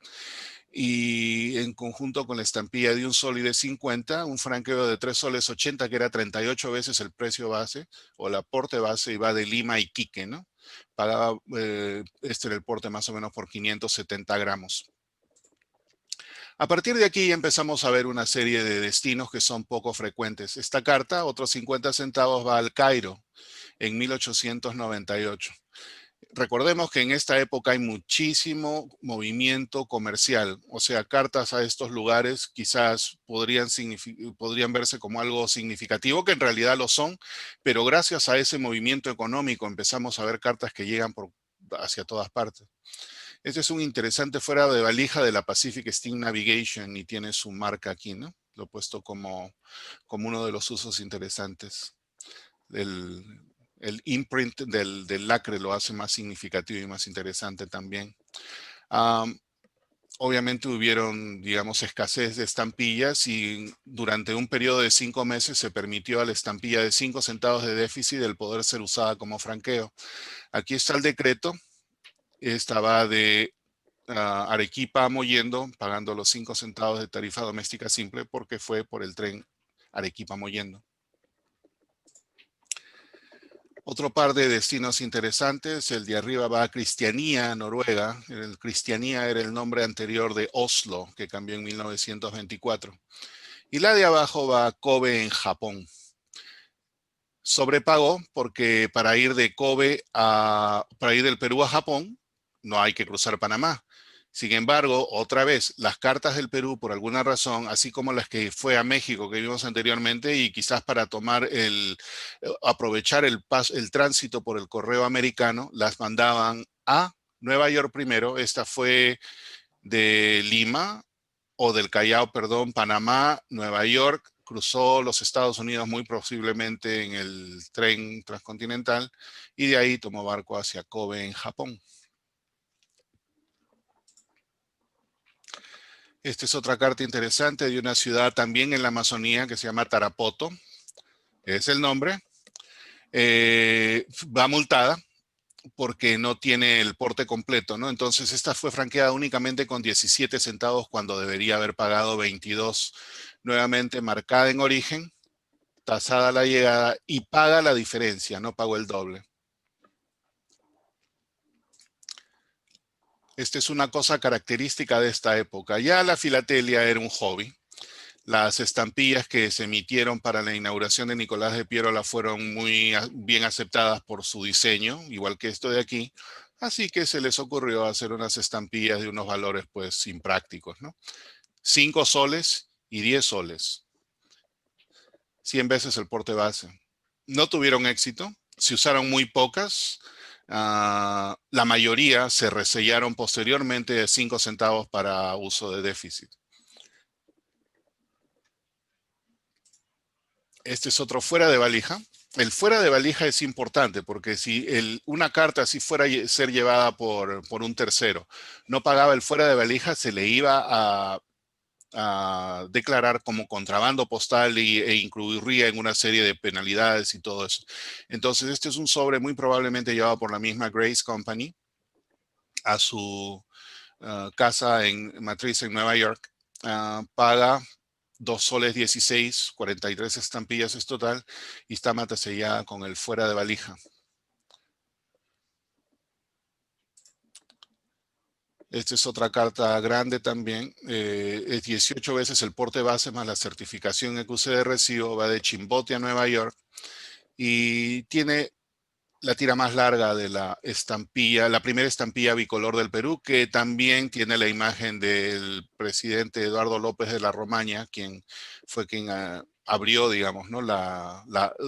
Y en conjunto con la estampilla de 1 sol y de 50, un franqueo de 3 soles 80, que era 38 veces el precio base o el aporte base, y va de Lima a Iquique, ¿no? Pagaba, este era el porte más o menos por 570 gramos. A partir de aquí empezamos a ver una serie de destinos que son poco frecuentes. Esta carta, otros 50 centavos, va al Cairo en 1898. Recordemos que en esta época hay muchísimo movimiento comercial, o sea, cartas a estos lugares quizás podrían verse como algo significativo, que en realidad lo son, pero gracias a ese movimiento económico empezamos a ver cartas que llegan hacia todas partes. Este es un interesante fuera de valija de la Pacific Steam Navigation y tiene su marca aquí, ¿no? Lo he puesto como uno de los usos interesantes. El imprint del lacre lo hace más significativo y más interesante también. Obviamente hubieron, digamos, escasez de estampillas y durante un periodo de 5 meses se permitió a la estampilla de 5 centavos de déficit el poder ser usada como franqueo. Aquí está el decreto. Esta va de Arequipa a Mollendo, pagando los 5 centavos de tarifa doméstica simple porque fue por el tren Arequipa-Mollendo. Otro par de destinos interesantes, el de arriba va a Cristianía, Noruega. El Cristianía era el nombre anterior de Oslo, que cambió en 1924. Y la de abajo va a Kobe en Japón. Sobrepago porque para ir del Perú a Japón no hay que cruzar Panamá. Sin embargo, otra vez, las cartas del Perú, por alguna razón, así como las que fue a México que vimos anteriormente, y quizás para aprovechar el tránsito por el correo americano, las mandaban a Nueva York primero. Esta fue de Lima o del Callao, perdón, Panamá, Nueva York, cruzó los Estados Unidos muy posiblemente en el tren transcontinental y de ahí tomó barco hacia Kobe en Japón. Esta es otra carta interesante de una ciudad también en la Amazonía que se llama Tarapoto, es el nombre. Va multada porque no tiene el porte completo, ¿no? Entonces esta fue franqueada únicamente con 17 centavos cuando debería haber pagado 22. Nuevamente marcada en origen, tasada la llegada y paga la diferencia, no pagó el doble. Esta es una cosa característica de esta época. Ya la filatelia era un hobby. Las estampillas que se emitieron para la inauguración de Nicolás de Piérola fueron muy bien aceptadas por su diseño, igual que esto de aquí. Así que se les ocurrió hacer unas estampillas de unos valores pues imprácticos, ¿no? 5 soles y 10 soles. 100 veces el porte base. No tuvieron éxito, se usaron muy pocas. La mayoría se resellaron posteriormente de 5 centavos para uso de déficit. Este es otro fuera de valija. El fuera de valija es importante porque si una carta si fuera a ser llevada por un tercero no pagaba el fuera de valija, se le iba a declarar como contrabando postal e incluiría en una serie de penalidades y todo eso. Entonces, este es un sobre muy probablemente llevado por la misma Grace Company a su casa en matriz en Nueva York. Paga 2 soles 16, 43 estampillas es total y está matasellada con el fuera de valija. Esta es otra carta grande también. Es 18 veces el porte base más la certificación EQC de recibo. Va de Chimbote a Nueva York y tiene la tira más larga de la estampilla, la primera estampilla bicolor del Perú, que también tiene la imagen del presidente Eduardo López de la Romaña, quien fue quien abrió, digamos, ¿no?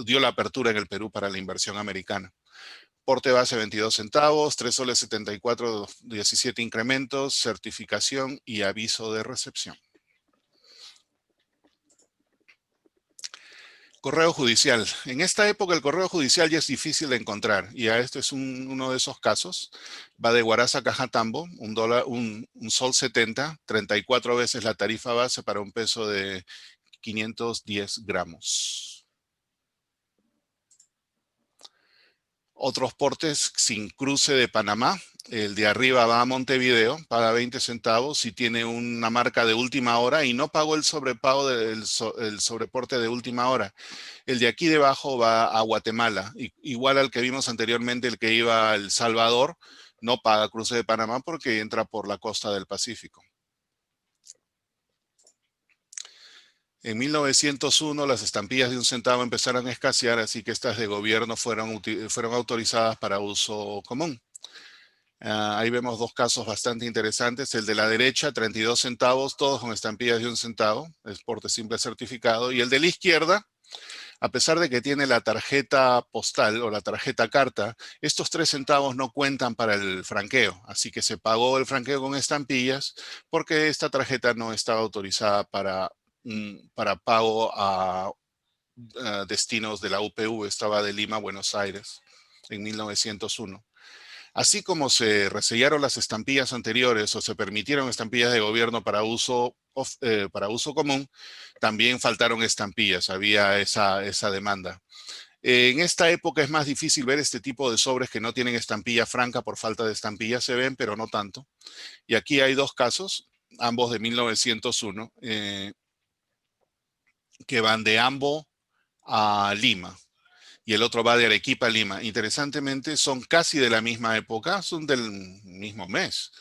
Dio la apertura en el Perú para la inversión americana. Porte base 22 centavos, 3 soles 74, 17 incrementos, certificación y aviso de recepción. Correo judicial. En esta época el correo judicial ya es difícil de encontrar y a esto es uno de esos casos. Va de Huaraz a Cajatambo, un sol 70, 34 veces la tarifa base para un peso de 510 gramos. Otros portes sin cruce de Panamá. El de arriba va a Montevideo, paga 20 centavos y tiene una marca de última hora y no pagó el sobrepago el sobreporte de última hora. El de aquí debajo va a Guatemala, igual al que vimos anteriormente, el que iba a El Salvador, no paga cruce de Panamá porque entra por la costa del Pacífico. En 1901 las estampillas de un centavo empezaron a escasear, así que estas de gobierno fueron autorizadas para uso común. Ahí vemos dos casos bastante interesantes. El de la derecha, 32 centavos, todos con estampillas de un centavo, es porte simple certificado. Y el de la izquierda, a pesar de que tiene la tarjeta postal o la tarjeta carta, estos 3 centavos no cuentan para el franqueo. Así que se pagó el franqueo con estampillas porque esta tarjeta no estaba autorizada para pago a destinos de la UPV, estaba de Lima a Buenos Aires en 1901. Así como se resellaron las estampillas anteriores o se permitieron estampillas de gobierno para uso común, también faltaron estampillas, había esa demanda. En esta época es más difícil ver este tipo de sobres que no tienen estampilla franca por falta de estampilla, se ven, pero no tanto. Y aquí hay dos casos, ambos de 1901, que van de Ambo a Lima. y el otro va de Arequipa a Lima. Interesantemente, son casi de la misma época, son del mismo mes,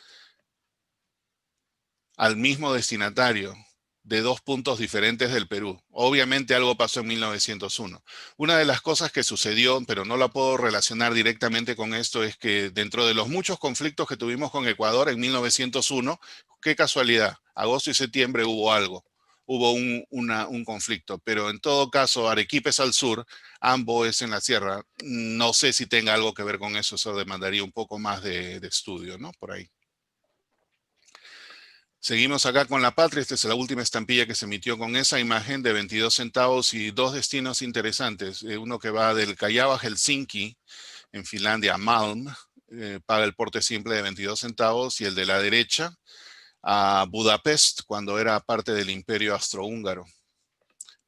al mismo destinatario, de dos puntos diferentes del Perú. Obviamente algo pasó en 1901. Una de las cosas que sucedió, pero no la puedo relacionar directamente con esto, es que dentro de los muchos conflictos que tuvimos con Ecuador en 1901, qué casualidad, agosto y septiembre hubo algo. Hubo un conflicto, pero en todo caso, Arequipa es al sur, Ambo es en la sierra. No sé si tenga algo que ver con eso, eso demandaría un poco más de estudio, ¿no? Por ahí. Seguimos acá con la patria. Esta es la última estampilla que se emitió con esa imagen de 22 centavos y dos destinos interesantes. Uno que va del Callao a Helsinki, en Finlandia, a Malm, paga el porte simple de 22 centavos, y el de la derecha a Budapest, cuando era parte del Imperio Austrohúngaro,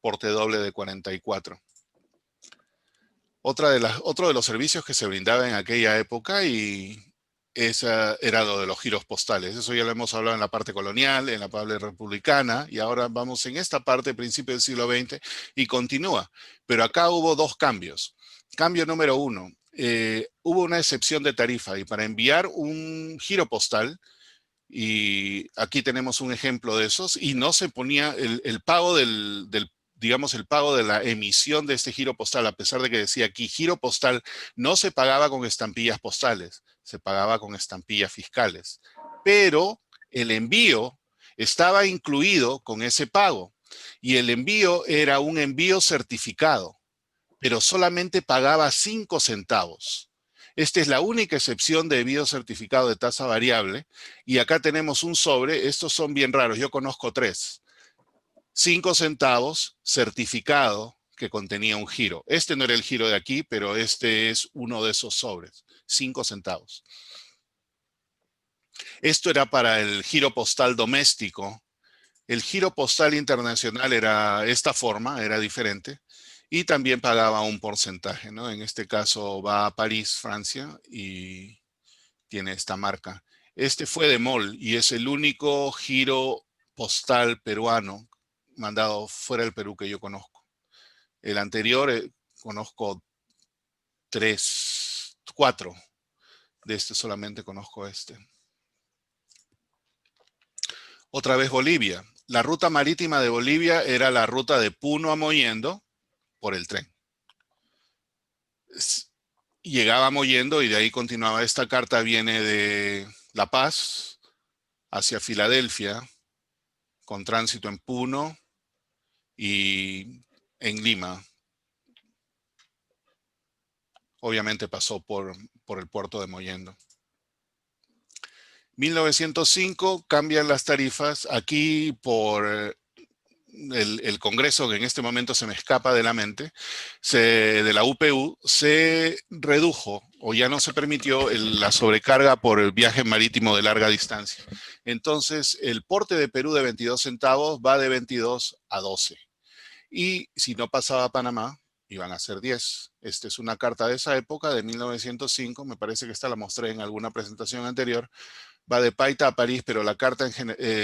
porte doble de 44. Otro de los servicios que se brindaba en aquella época, y esa era lo de los giros postales. Eso ya lo hemos hablado en la parte colonial, en la parte republicana, y ahora vamos en esta parte, principio del siglo XX, y continúa. Pero acá hubo dos cambios. Cambio número uno, hubo una excepción de tarifa, y para enviar un giro postal, y aquí tenemos un ejemplo de esos, y no se ponía el pago digamos, el pago de la emisión de este giro postal, a pesar de que decía aquí giro postal, no se pagaba con estampillas postales, se pagaba con estampillas fiscales. Pero el envío estaba incluido con ese pago, y el envío era un envío certificado, pero solamente pagaba 5 centavos. Esta es la única excepción de envío certificado de tasa variable. Y acá tenemos un sobre, estos son bien raros, yo conozco tres. 5 centavos certificado que contenía un giro. Este no era el giro de aquí, pero este es uno de esos sobres. 5 centavos. Esto era para el giro postal doméstico. El giro postal internacional era esta forma, era diferente, y también pagaba un porcentaje, ¿no? En este caso va a París, Francia, y tiene esta marca. Este fue de MOL y es el único giro postal peruano mandado fuera del Perú que yo conozco. El anterior, conozco tres, cuatro. De este solamente conozco este. Otra vez Bolivia. La ruta marítima de Bolivia era la ruta de Puno a Mollendo por el tren. Llegaba a Mollendo y de ahí continuaba. Esta carta viene de La Paz hacia Filadelfia, con tránsito en Puno y en Lima. Obviamente pasó por el puerto de Mollendo. 1905 cambian las tarifas. Aquí por el Congreso, que en este momento se me escapa de la mente, de la UPU, se redujo o ya no se permitió la sobrecarga por el viaje marítimo de larga distancia. Entonces, el porte de Perú de 22 centavos va de 22 a 12. Y si no pasaba a Panamá, iban a ser 10. Esta es una carta de esa época, de 1905. Me parece que esta la mostré en alguna presentación anterior. Va de Paita a París, pero la carta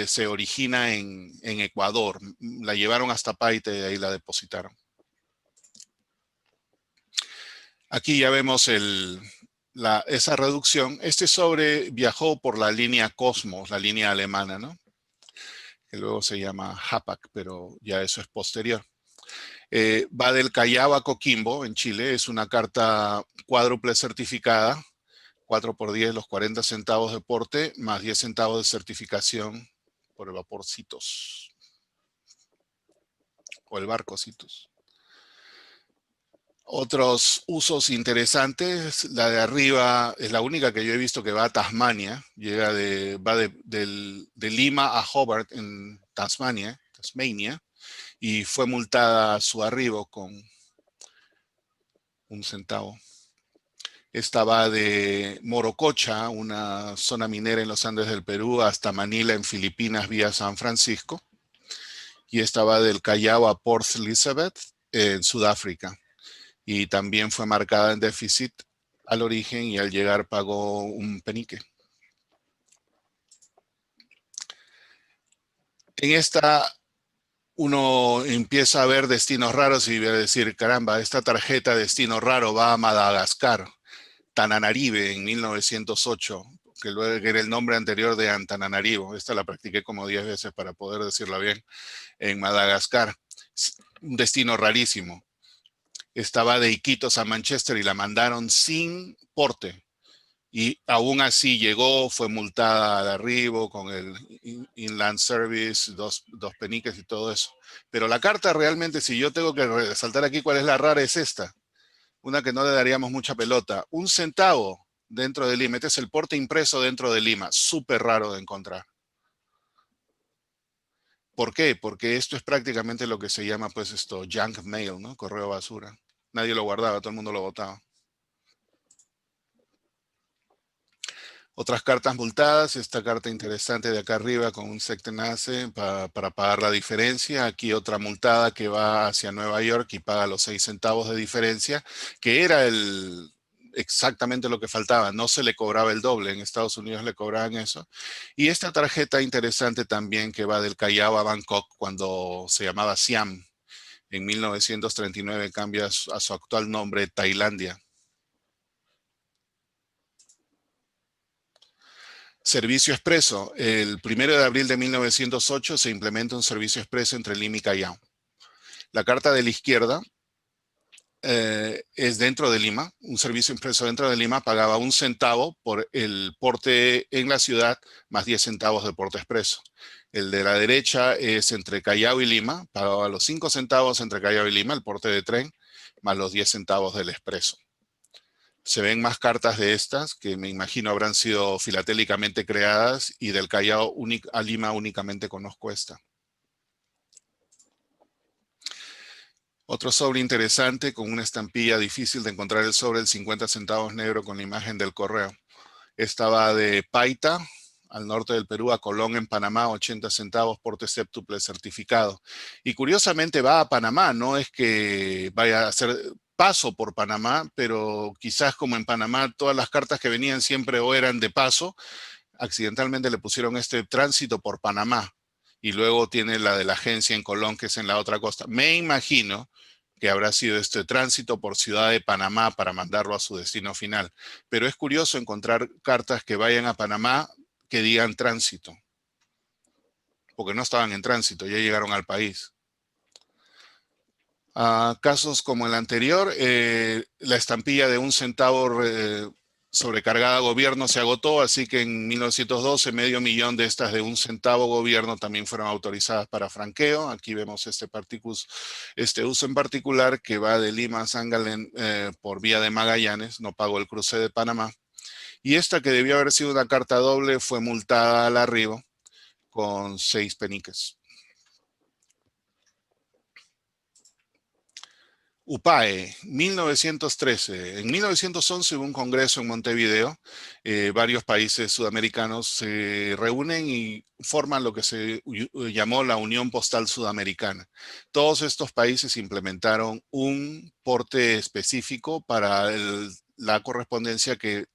se origina en Ecuador. La llevaron hasta Paita y de ahí la depositaron. Aquí ya vemos esa reducción. Este sobre viajó por la línea Cosmos, la línea alemana, ¿no? Que luego se llama Hapag, pero ya eso es posterior. Va del Callao a Coquimbo, en Chile. Es una carta cuádruple certificada. 4 por 10, los 40 centavos de porte, más 10 centavos de certificación por el vaporcitos. O el barcocitos. Otros usos interesantes, la de arriba es la única que yo he visto que va a Tasmania, va de Lima a Hobart en Tasmania, y fue multada a su arribo con 1 centavo. Esta va de Morococha, una zona minera en los Andes del Perú, hasta Manila en Filipinas vía San Francisco. Y esta va del Callao a Port Elizabeth en Sudáfrica. Y también fue marcada en déficit al origen y al llegar pagó un penique. En esta uno empieza a ver destinos raros y a decir, caramba, esta tarjeta destino raro va a Madagascar, Tananarive en 1908, que luego era el nombre anterior de Antananarivo. Esta la practiqué como 10 veces para poder decirla bien, en Madagascar. Un destino rarísimo. Estaba de Iquitos a Manchester y la mandaron sin porte. Y aún así llegó, fue multada de arribo con el Inland Service, dos peniques y todo eso. Pero la carta realmente, si yo tengo que resaltar aquí cuál es la rara, es esta. Una que no le daríamos mucha pelota. 1 centavo dentro de Lima. Este es el porte impreso dentro de Lima. Súper raro de encontrar. ¿Por qué? Porque esto es prácticamente lo que se llama, pues, junk mail, ¿no? Correo basura. Nadie lo guardaba, todo el mundo lo botaba. Otras cartas multadas, esta carta interesante de acá arriba con un sectenace para pagar la diferencia. Aquí otra multada que va hacia Nueva York y paga los 6 centavos de diferencia, que era exactamente lo que faltaba. No se le cobraba el doble, en Estados Unidos le cobraban eso. Y esta tarjeta interesante también que va del Callao a Bangkok cuando se llamaba Siam. En 1939 cambia a su actual nombre, Tailandia. Servicio expreso. El 1 de abril de 1908 se implementa un servicio expreso entre Lima y Callao. La carta de la izquierda es dentro de Lima. Un servicio expreso dentro de Lima pagaba 1 centavo por el porte en la ciudad más 10 centavos de porte expreso. El de la derecha es entre Callao y Lima. Pagaba los 5 centavos entre Callao y Lima, el porte de tren, más los 10 centavos del expreso. Se ven más cartas de estas que me imagino habrán sido filatélicamente creadas y del Callao a Lima únicamente conozco esta. Otro sobre interesante con una estampilla difícil de encontrar el sobre de 50 centavos negro con la imagen del correo. Esta va de Paita, al norte del Perú, a Colón en Panamá, 80 centavos porte séptuple certificado. Y curiosamente va a Panamá, no es que vaya a hacer paso por Panamá, pero quizás como en Panamá todas las cartas que venían siempre o eran de paso, accidentalmente le pusieron este tránsito por Panamá. Y luego tiene la de la agencia en Colón, que es en la otra costa. Me imagino que habrá sido este tránsito por Ciudad de Panamá para mandarlo a su destino final. Pero es curioso encontrar cartas que vayan a Panamá que digan tránsito, porque no estaban en tránsito, ya llegaron al país. Casos como el anterior, la estampilla de 1 centavo sobrecargada gobierno se agotó, así que en 1912 500.000 de estas de 1 centavo gobierno también fueron autorizadas para franqueo. Aquí vemos este uso en particular que va de Lima a San Galén por vía de Magallanes, no pagó el cruce de Panamá. Y esta que debió haber sido una carta doble fue multada al arribo con 6 peniques. UPAE, 1913. En 1911 hubo un congreso en Montevideo. Varios países sudamericanos se reúnen y forman lo que se llamó la Unión Postal Sudamericana. Todos estos países implementaron un porte específico para la correspondencia que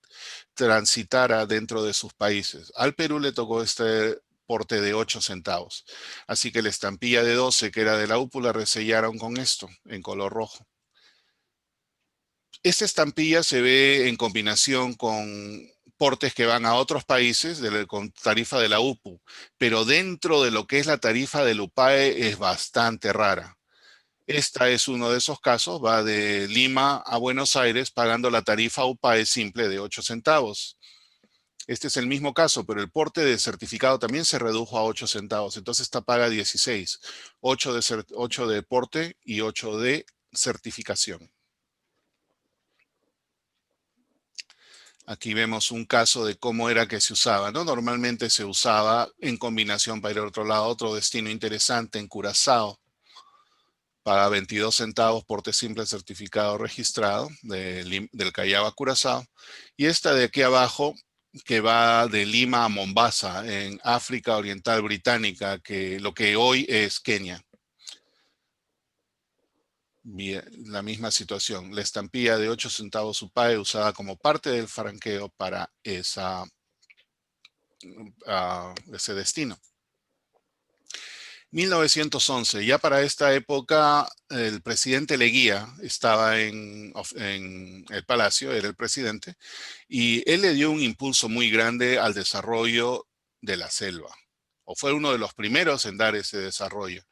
transitara dentro de sus países. Al Perú le tocó este porte de 8 centavos. Así que la estampilla de 12, que era de la UPU, la resellaron con esto, en color rojo. Esta estampilla se ve en combinación con portes que van a otros países con tarifa de la UPU, pero dentro de lo que es la tarifa del UPAE es bastante rara. Esta es uno de esos casos, va de Lima a Buenos Aires pagando la tarifa UPAE simple de 8 centavos. Este es el mismo caso, pero el porte de certificado también se redujo a 8 centavos. Entonces esta paga 16, 8 de porte y 8 de certificación. Aquí vemos un caso de cómo era que se usaba, ¿no? Normalmente se usaba en combinación para ir al otro lado. Otro destino interesante en Curazao. Paga 22 centavos porte simple certificado registrado del Callao a Curazao. Y esta de aquí abajo, que va de Lima a Mombasa, en África Oriental Británica, que lo que hoy es Kenia. Bien, la misma situación. La estampilla de 8 centavos UPAE usada como parte del franqueo para ese destino. 1911, ya para esta época el presidente Leguía estaba en el palacio, era el presidente, y él le dio un impulso muy grande al desarrollo de la selva, o fue uno de los primeros en dar ese desarrollo.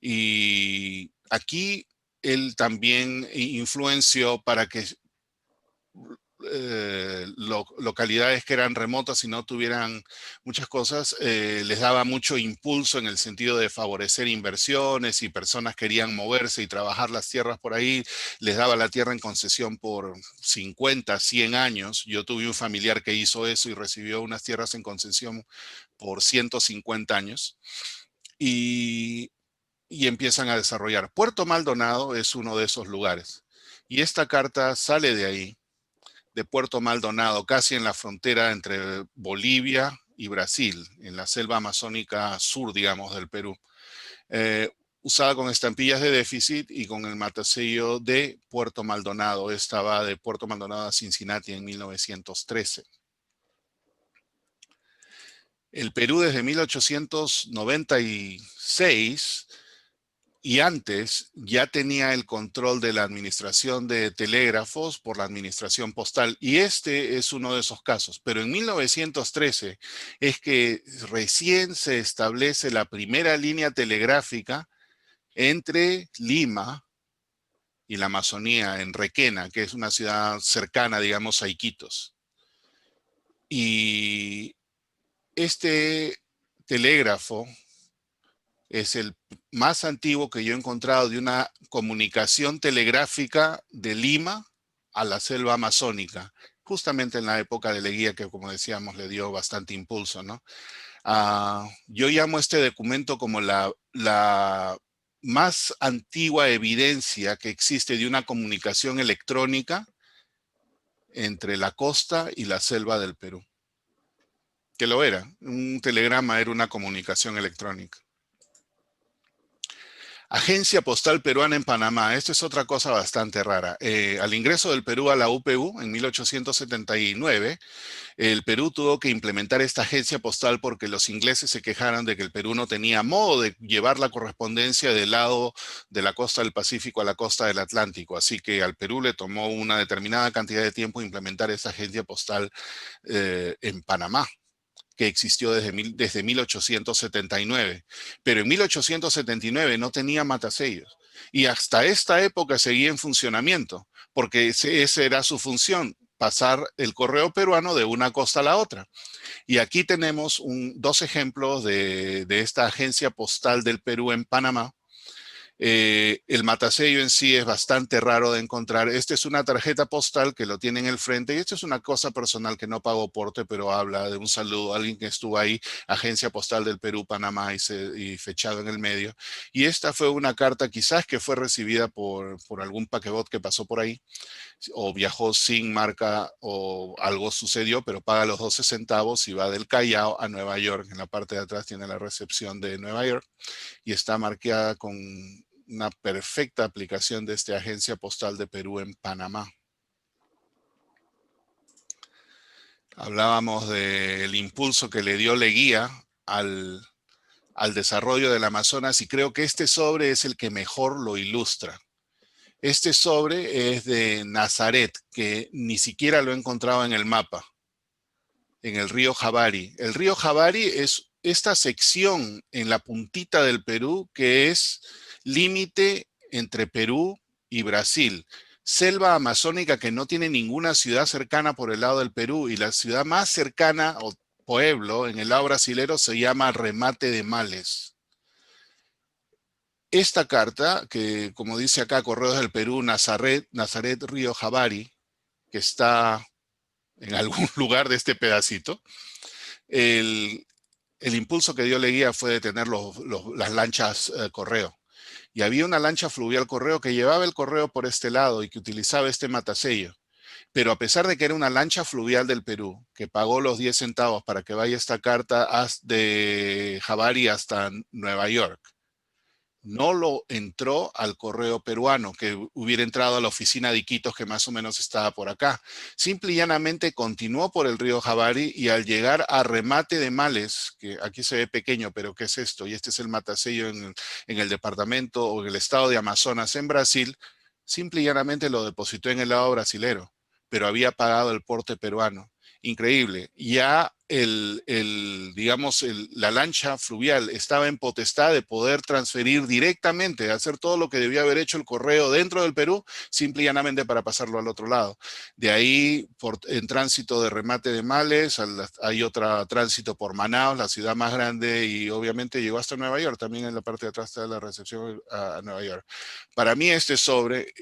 Y aquí él también influenció para que localidades que eran remotas y no tuvieran muchas cosas, les daba mucho impulso en el sentido de favorecer inversiones y personas querían moverse y trabajar las tierras por ahí, les daba la tierra en concesión por 50, 100 años. Yo tuve un familiar que hizo eso y recibió unas tierras en concesión por 150 años y, y empiezan a desarrollar. Puerto Maldonado es uno de esos lugares y esta carta sale de ahí, de Puerto Maldonado, casi en la frontera entre Bolivia y Brasil, en la selva amazónica sur, digamos, del Perú. Eh, Usada con estampillas de déficit y con el matasello de Puerto Maldonado. Esta va de Puerto Maldonado a Cincinnati en 1913. El Perú desde 1896 y antes ya tenía el control de la administración de telégrafos por la administración postal. Y este es uno de esos casos. Pero en 1913 es que recién se establece la primera línea telegráfica entre Lima y la Amazonía, en Requena, que es una ciudad cercana, digamos, a Iquitos. Y este telégrafo es el más antiguo que yo he encontrado de una comunicación telegráfica de Lima a la selva amazónica, justamente en la época de Leguía, que como decíamos le dio bastante impulso, ¿no? Yo llamo este documento como la más antigua evidencia que existe de una comunicación electrónica entre la costa y la selva del Perú. Que lo era, un telegrama era una comunicación electrónica. Agencia Postal Peruana en Panamá. Esto es otra cosa bastante rara. Al ingreso del Perú a la UPU en 1879, el Perú tuvo que implementar esta agencia postal porque los ingleses se quejaron de que el Perú no tenía modo de llevar la correspondencia del lado de la costa del Pacífico a la costa del Atlántico. Así que al Perú le tomó una determinada cantidad de tiempo implementar esa agencia postal en Panamá, que existió desde 1879. Pero en 1879 no tenía matasellos. Y hasta esta época seguía en funcionamiento, porque esa era su función, pasar el correo peruano de una costa a la otra. Y aquí tenemos dos ejemplos de esta agencia postal del Perú en Panamá. El matasello en sí es bastante raro de encontrar. Esta es una tarjeta postal que lo tiene en el frente y esto es una cosa personal que no pago porte, pero habla de un saludo a alguien que estuvo ahí, Agencia Postal del Perú, Panamá y fechado en el medio. Y esta fue una carta quizás que fue recibida por algún paquebot que pasó por ahí o viajó sin marca o algo sucedió, pero paga los 12 centavos y va del Callao a Nueva York. En la parte de atrás tiene la recepción de Nueva York y está marcada con una perfecta aplicación de esta agencia postal de Perú en Panamá. Hablábamos del impulso que le dio Leguía al desarrollo del Amazonas y creo que este sobre es el que mejor lo ilustra. Este sobre es de Nazaret, que ni siquiera lo he encontrado en el mapa, en el río Javari. El río Javari es esta sección en la puntita del Perú que es límite entre Perú y Brasil. Selva amazónica que no tiene ninguna ciudad cercana por el lado del Perú y la ciudad más cercana o pueblo en el lado brasilero se llama Remate de Males. Esta carta, que como dice acá, Correos del Perú, Nazaret, Río Javari, que está en algún lugar de este pedacito, el, el impulso que dio Leguía fue de tener las lanchas correo. Y había una lancha fluvial correo que llevaba el correo por este lado y que utilizaba este matasello. Pero a pesar de que era una lancha fluvial del Perú, que pagó los 10 centavos para que vaya esta carta de Javari hasta Nueva York, no lo entró al correo peruano, que hubiera entrado a la oficina de Iquitos, que más o menos estaba por acá. Simple y llanamente continuó por el río Javari y al llegar a Remate de Males, que aquí se ve pequeño, pero ¿qué es esto? Y este es el matasello en el departamento o en el estado de Amazonas, en Brasil, simple y llanamente lo depositó en el lado brasilero, pero había pagado el porte peruano. Increíble. Ya digamos, la lancha fluvial estaba en potestad de poder transferir directamente, hacer todo lo que debía haber hecho el correo dentro del Perú, simple y llanamente para pasarlo al otro lado. De ahí, en tránsito de Remate de Males, hay otro tránsito por Manaus, la ciudad más grande, y obviamente llegó hasta Nueva York, también en la parte de atrás está la recepción a Nueva York. Para mí este sobre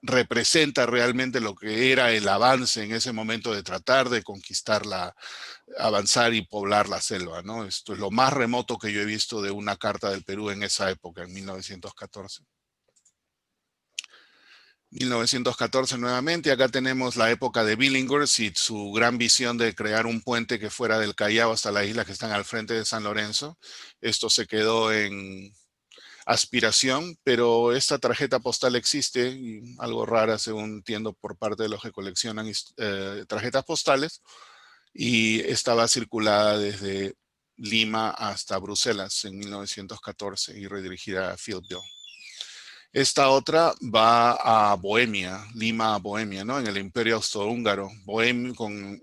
representa realmente lo que era el avance en ese momento de tratar de conquistarla, avanzar y poblar la selva, ¿no? Esto es lo más remoto que yo he visto de una carta del Perú en esa época, en 1914. 1914 nuevamente, acá tenemos la época de Billinghurst y su gran visión de crear un puente que fuera del Callao hasta las islas que están al frente de San Lorenzo. Esto se quedó en aspiración, pero esta tarjeta postal existe, y algo rara según entiendo por parte de los que coleccionan tarjetas postales, y estaba circulada desde Lima hasta Bruselas en 1914 y redirigida a Fieldville. Esta otra va a Bohemia, Lima a Bohemia, ¿no? En el Imperio Austrohúngaro. Bohemia,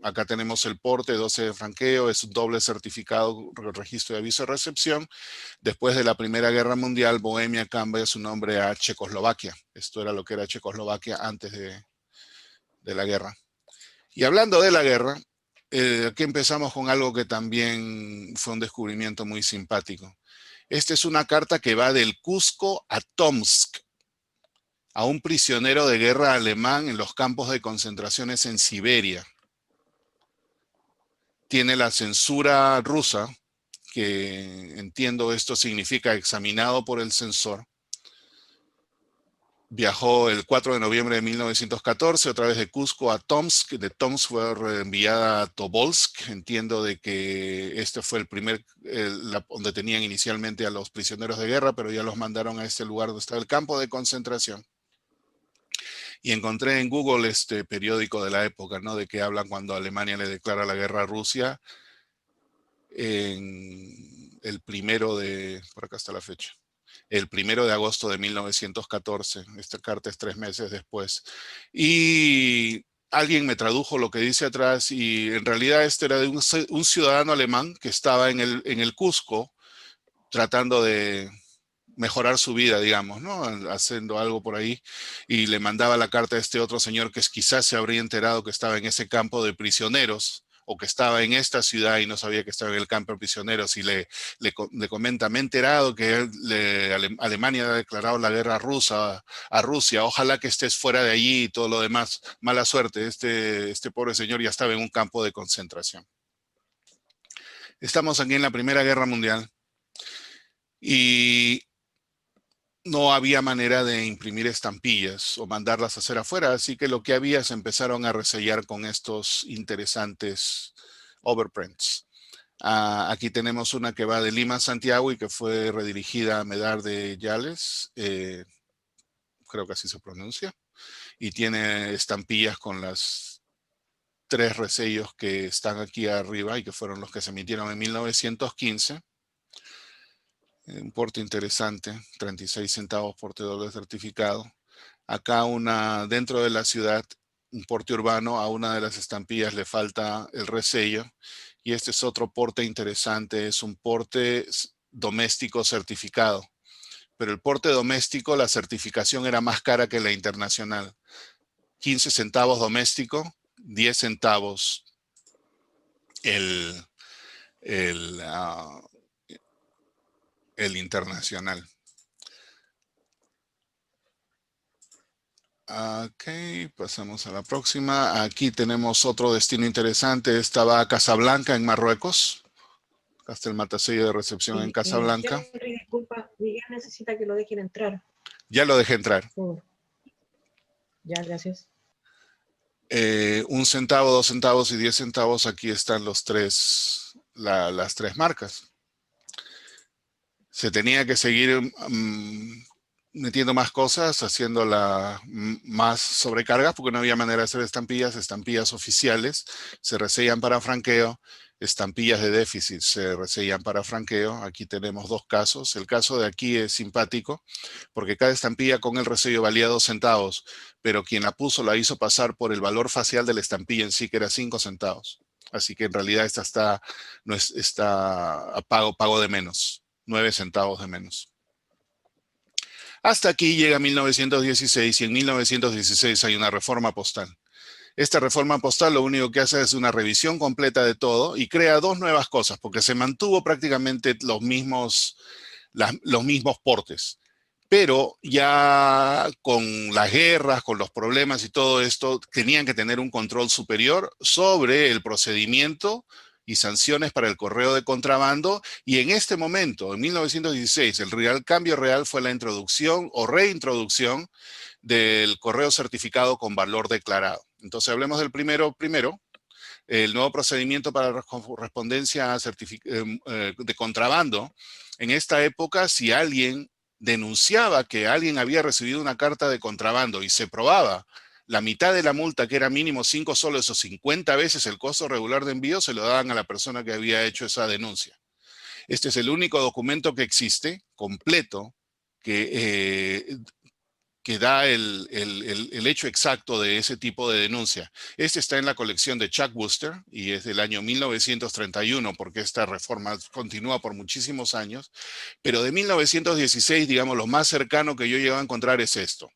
acá tenemos el porte, 12 de franqueo, es un doble certificado, registro de aviso de recepción. Después de la Primera Guerra Mundial, Bohemia cambia su nombre a Checoslovaquia. Esto era lo que era Checoslovaquia antes de la guerra. Y hablando de la guerra, aquí empezamos con algo que también fue un descubrimiento muy simpático. Esta es una carta que va del Cusco a Tomsk, a un prisionero de guerra alemán en los campos de concentraciones en Siberia. Tiene la censura rusa, que entiendo esto significa examinado por el censor. Viajó el 4 de noviembre de 1914, otra vez de Cusco a Tomsk. De Tomsk fue reenviada a Tobolsk. Entiendo de que este fue el primer, donde tenían inicialmente a los prisioneros de guerra, pero ya los mandaron a este lugar donde estaba el campo de concentración. Y encontré en Google este periódico de la época, ¿no? De que hablan cuando Alemania le declara la guerra a Rusia, en el primero de, por acá está la fecha, el 1 de agosto de 1914. Esta carta es 3 meses después. Y alguien me tradujo lo que dice atrás y en realidad este era de un ciudadano alemán que estaba en el Cusco tratando de mejorar su vida, digamos, ¿no? Haciendo algo por ahí, y le mandaba la carta a este otro señor que quizás se habría enterado que estaba en ese campo de prisioneros, o que estaba en esta ciudad y no sabía que estaba en el campo de prisioneros, y le comenta, me he enterado que Alemania ha declarado la guerra a Rusia, ojalá que estés fuera de allí y todo lo demás. Mala suerte, este pobre señor ya estaba en un campo de concentración. Estamos aquí en la Primera Guerra Mundial y no había manera de imprimir estampillas o mandarlas a hacer afuera, así que lo que había se empezaron a resellar con estos interesantes overprints. Aquí tenemos una que va de Lima a Santiago y que fue redirigida a Medar de Yales, creo que así se pronuncia, y tiene estampillas con las 3 resellos que están aquí arriba y que fueron los que se emitieron en 1915. Un porte interesante, 36 centavos porte doble certificado. Acá dentro de la ciudad, un porte urbano, a una de las estampillas le falta el resello. Y este es otro porte interesante, es un porte doméstico certificado. Pero el porte doméstico, la certificación era más cara que la internacional. 15 centavos doméstico, 10 centavos el, el, uh, el internacional. Ok, pasamos a la próxima. Aquí tenemos otro destino interesante. Esta va a Casablanca, en Marruecos. Hasta el matasello de recepción en Casablanca. Henry, disculpa, Miguel necesita que lo dejen entrar. Ya lo dejé entrar. Ya, gracias. 1 centavo, 2 centavos y 10 centavos. Aquí están las 3 marcas. Se tenía que seguir metiendo más cosas, haciéndola más sobrecargas, porque no había manera de hacer estampillas oficiales, se resellan para franqueo, estampillas de déficit se resellan para franqueo. Aquí tenemos dos casos. El caso de aquí es simpático, porque cada estampilla con el resello valía 2 centavos, pero quien la puso la hizo pasar por el valor facial de la estampilla en sí, que era 5 centavos. Así que en realidad esta está, no es, está a pago de menos, 9 centavos de menos. Hasta aquí llega 1916 y en 1916 hay una reforma postal. Esta reforma postal lo único que hace es una revisión completa de todo y crea dos nuevas cosas, porque se mantuvo prácticamente los mismos portes. Pero ya con las guerras, con los problemas y todo esto, tenían que tener un control superior sobre el procedimiento y sanciones para el correo de contrabando. Y en este momento, en 1916, el cambio real fue la introducción o reintroducción del correo certificado con valor declarado. Entonces hablemos del primero. El nuevo procedimiento para la correspondencia de contrabando. En esta época, si alguien denunciaba que alguien había recibido una carta de contrabando y se probaba la mitad de la multa, que era mínimo 5 soles o 50 veces el costo regular de envío, se lo daban a la persona que había hecho esa denuncia. Este es el único documento que existe, completo, que da el hecho exacto de ese tipo de denuncia. Este está en la colección de Chuck Wooster y es del año 1931, porque esta reforma continúa por muchísimos años, pero de 1916, digamos, lo más cercano que yo llego a encontrar es esto.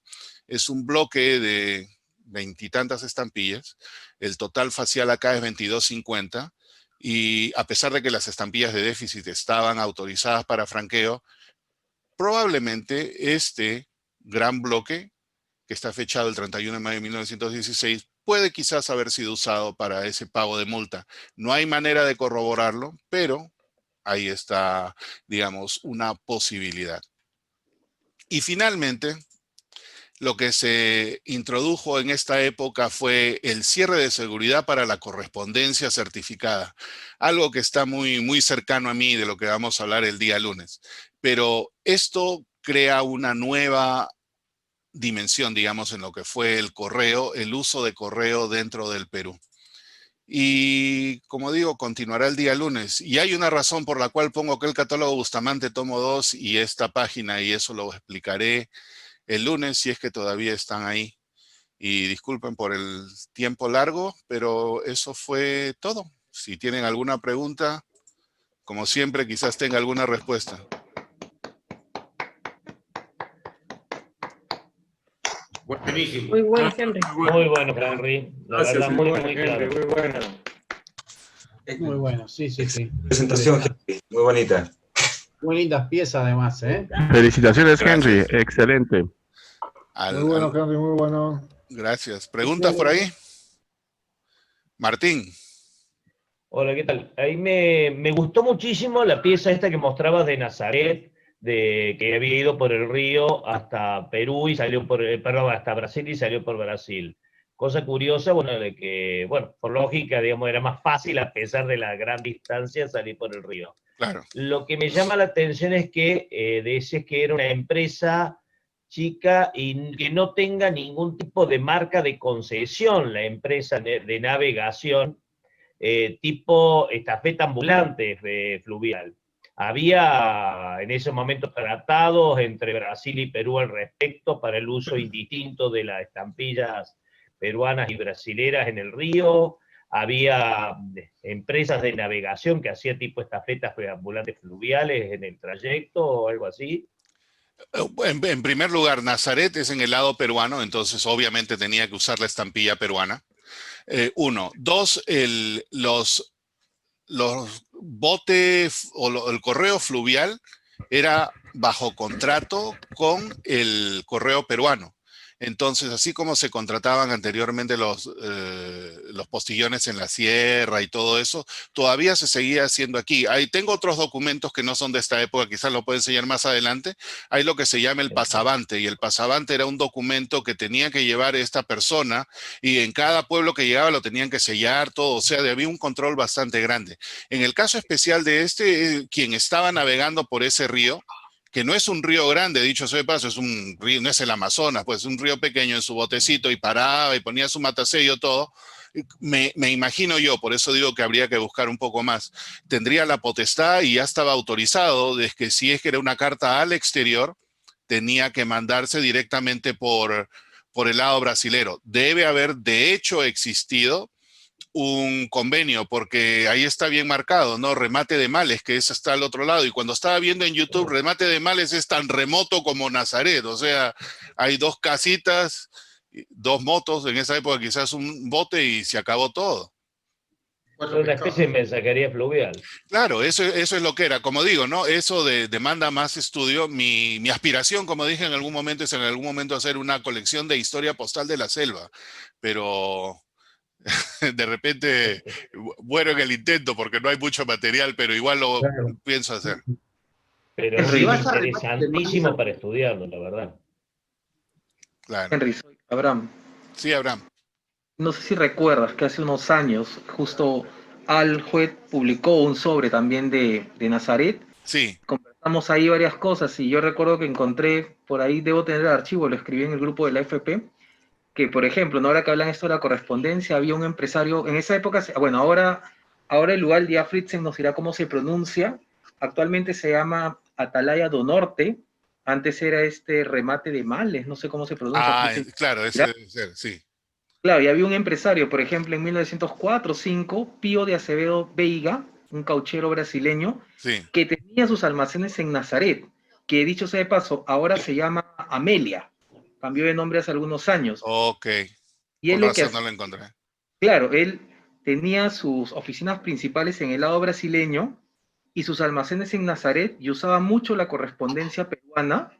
Es un bloque de 20 y tantas estampillas, el total facial acá es 22.50, y a pesar de que las estampillas de déficit estaban autorizadas para franqueo, probablemente este gran bloque, que está fechado el 31 de mayo de 1916, puede quizás haber sido usado para ese pago de multa. No hay manera de corroborarlo, pero ahí está, digamos, una posibilidad. Y finalmente, lo que se introdujo en esta época fue el cierre de seguridad para la correspondencia certificada, algo que está muy cercano a mí de lo que vamos a hablar el día lunes. Pero esto crea una nueva dimensión, digamos, en lo que fue el correo, el uso de correo dentro del Perú. Y como digo, continuará el día lunes. Y hay una razón por la cual pongo que el catálogo Bustamante tomo 2 y esta página, y eso lo explicaré el lunes si es que todavía están ahí. Y disculpen por el tiempo largo, pero eso fue todo. Si tienen alguna pregunta, como siempre, quizás tenga alguna respuesta. Buenísimo. Muy bueno, Henry. Muy bueno, Henry. La Gracias, verdad, muy, bueno, muy Henry, claro. muy buena. Muy bueno, sí, sí, sí. Presentación, Henry, muy bonita. Muy lindas piezas además, ¿eh? Felicitaciones, Gracias. Henry. Excelente. Muy bueno, Henry, muy bueno. Gracias. ¿Preguntas por ahí? Martín. Hola, ¿qué tal? Ahí me gustó muchísimo la pieza esta que mostrabas de Nazaret, que había ido por el río hasta Perú y salió perdón, hasta Brasil y salió por Brasil. Cosa curiosa, bueno, de que, bueno, por lógica, digamos, era más fácil a pesar de la gran distancia salir por el río. Claro. Lo que me llama la atención es que decís que era una empresa chica y que no tenga ningún tipo de marca de concesión, la empresa de navegación, tipo estafeta ambulante fluvial. Había en ese momento tratados entre Brasil y Perú al respecto para el uso indistinto de las estampillas peruanas y brasileras en el río. Había empresas de navegación que hacían tipo estafetas ambulantes fluviales en el trayecto o algo así. En primer lugar, Nazaret es en el lado peruano, entonces obviamente tenía que usar la estampilla peruana. Uno. Dos, los botes o el correo fluvial era bajo contrato con el correo peruano. Entonces, así como se contrataban anteriormente los postillones en la sierra y todo eso, todavía se seguía haciendo aquí. Ahí tengo otros documentos que no son de esta época, quizás lo puedo enseñar más adelante. Hay lo que se llama el pasabante, y el pasabante era un documento que tenía que llevar esta persona, y en cada pueblo que llegaba lo tenían que sellar todo, o sea, había un control bastante grande. En el caso especial de quien estaba navegando por ese río, que no es un río grande, dicho sea de paso, es un río, no es el Amazonas, pues es un río pequeño en su botecito, y paraba y ponía su matasello, todo. Me imagino yo, por eso digo que habría que buscar un poco más. Tendría la potestad y ya estaba autorizado de que si es que era una carta al exterior, tenía que mandarse directamente por el lado brasilero. Debe haber, de hecho, existido un convenio, porque ahí está bien marcado, ¿no? Remate de Males, que es hasta el otro lado. Y cuando estaba viendo en YouTube, Remate de Males es tan remoto como Nazaret. O sea, hay 2 casitas, 2 motos, en esa época quizás un bote, y se acabó todo. Es una especie de mensajería fluvial. Claro, eso es lo que era. Como digo, ¿no? Eso demanda más estudio. Mi aspiración, como dije en algún momento, es en algún momento hacer una colección de historia postal de la selva. Pero de repente, bueno, en el intento, porque no hay mucho material, pero igual lo pienso hacer. Pero es interesantísimo para estudiarlo, la verdad. Claro. Henry, soy Abraham. Sí, Abraham. No sé si recuerdas que hace unos años justo Al Juez publicó un sobre también de Nazaret. Sí. Conversamos ahí varias cosas y yo recuerdo que encontré, por ahí debo tener el archivo, lo escribí en el grupo de la FP, que por ejemplo, ¿no? Ahora que hablan esto de la correspondencia, había un empresario, en esa época, bueno, ahora el lugar día Fritzen nos dirá cómo se pronuncia, actualmente se llama Atalaya do Norte, antes era Remate de Males, no sé cómo se pronuncia. Claro, ese debe ser, sí. Claro, y había un empresario, por ejemplo, en 1904 o 5, Pío de Acevedo Veiga, un cauchero brasileño, Sí. que tenía sus almacenes en Nazaret, que dicho sea de paso, ahora se llama Amelia, cambió de nombre hace algunos años. Ok, y con razón no lo encontré. Claro, él tenía sus oficinas principales en el lado brasileño y sus almacenes en Nazaret, y usaba mucho la correspondencia peruana,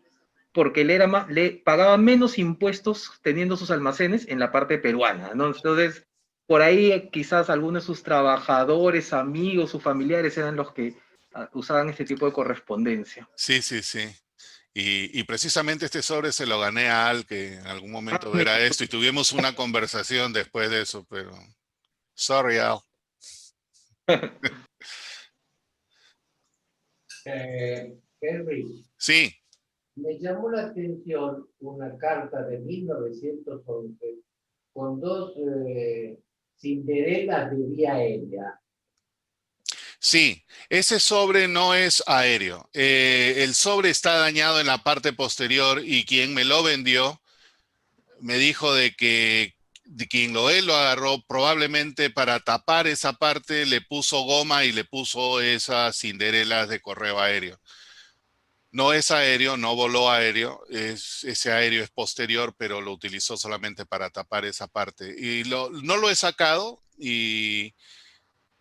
porque le pagaba menos impuestos teniendo sus almacenes en la parte peruana, ¿no? Entonces, por ahí quizás algunos de sus trabajadores, amigos, sus familiares eran los que usaban este tipo de correspondencia. Sí, sí, sí. Y precisamente este sobre se lo gané a Al, que en algún momento verá esto, y tuvimos una conversación después de eso, pero... Sorry, Al. Henry. Sí. Me llamó la atención una carta de 1911 con 2 cinderelas de vía aérea. Sí, ese sobre no es aéreo. El sobre está dañado en la parte posterior, y quien me lo vendió me dijo de que quien él lo agarró probablemente para tapar esa parte, le puso goma y le puso esas cinderelas de correo aéreo. No es aéreo, no voló aéreo, ese aéreo es posterior, pero lo utilizó solamente para tapar esa parte. Y no lo he sacado, y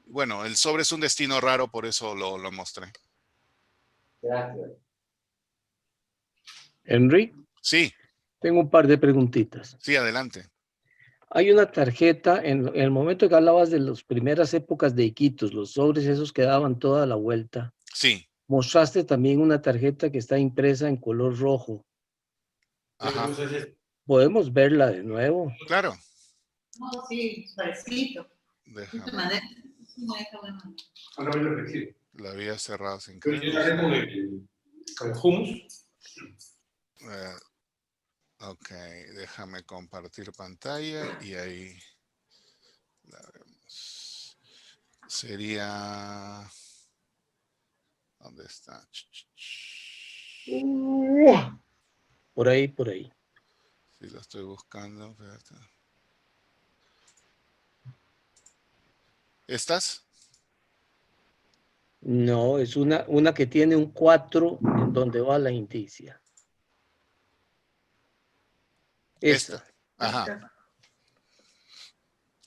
bueno, el sobre es un destino raro, por eso lo mostré. Gracias. Henry. Sí. Tengo un par de preguntitas. Sí, adelante. Hay una tarjeta, en el momento que hablabas de las primeras épocas de Iquitos, los sobres esos que daban toda la vuelta. Sí. Mostraste también una tarjeta que está impresa en color rojo. Ajá. ¿Podemos verla de nuevo? Claro. No, sí, parecido. Déjame. La había cerrado sin querer. Con hummus. Ok, déjame compartir pantalla y ahí la vemos. Sería... ¿Dónde está? Por ahí, por ahí. Sí, lo estoy buscando. Espérate. ¿Estas? No, es una que tiene un 4 en donde va la indicia. Esta. Ajá.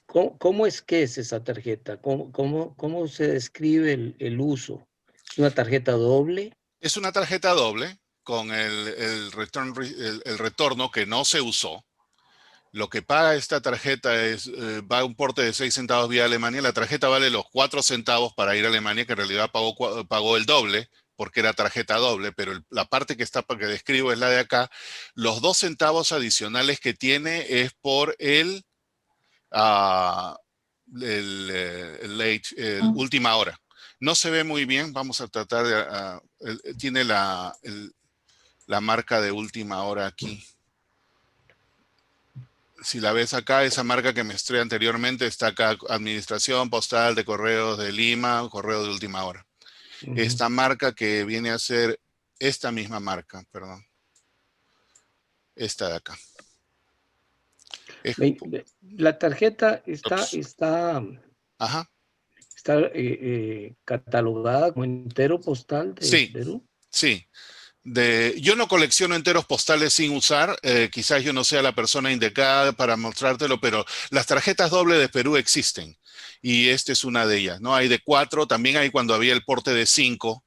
¿Cómo es que es esa tarjeta? ¿Cómo se describe el uso? ¿Es una tarjeta doble? Es una tarjeta doble con el retorno que no se usó. Lo que paga esta tarjeta es, va a un porte de 6 centavos vía Alemania. La tarjeta vale los 4 centavos para ir a Alemania, que en realidad pagó el doble, porque era tarjeta doble, pero la parte que describo es la de acá. Los 2 centavos adicionales que tiene es por el última hora. No se ve muy bien, vamos a tratar de... tiene la marca de última hora aquí. Si la ves acá, esa marca que mostré anteriormente está acá, Administración Postal de Correos de Lima, correo de última hora. Esta marca que viene a ser esta misma marca, perdón. Esta de acá. La tarjeta está catalogada como entero postal de Perú. Sí. Yo no colecciono enteros postales sin usar, quizás yo no sea la persona indicada para mostrártelo, pero las tarjetas doble de Perú existen y esta es una de ellas, ¿no? Hay de 4, también hay cuando había el porte de 5.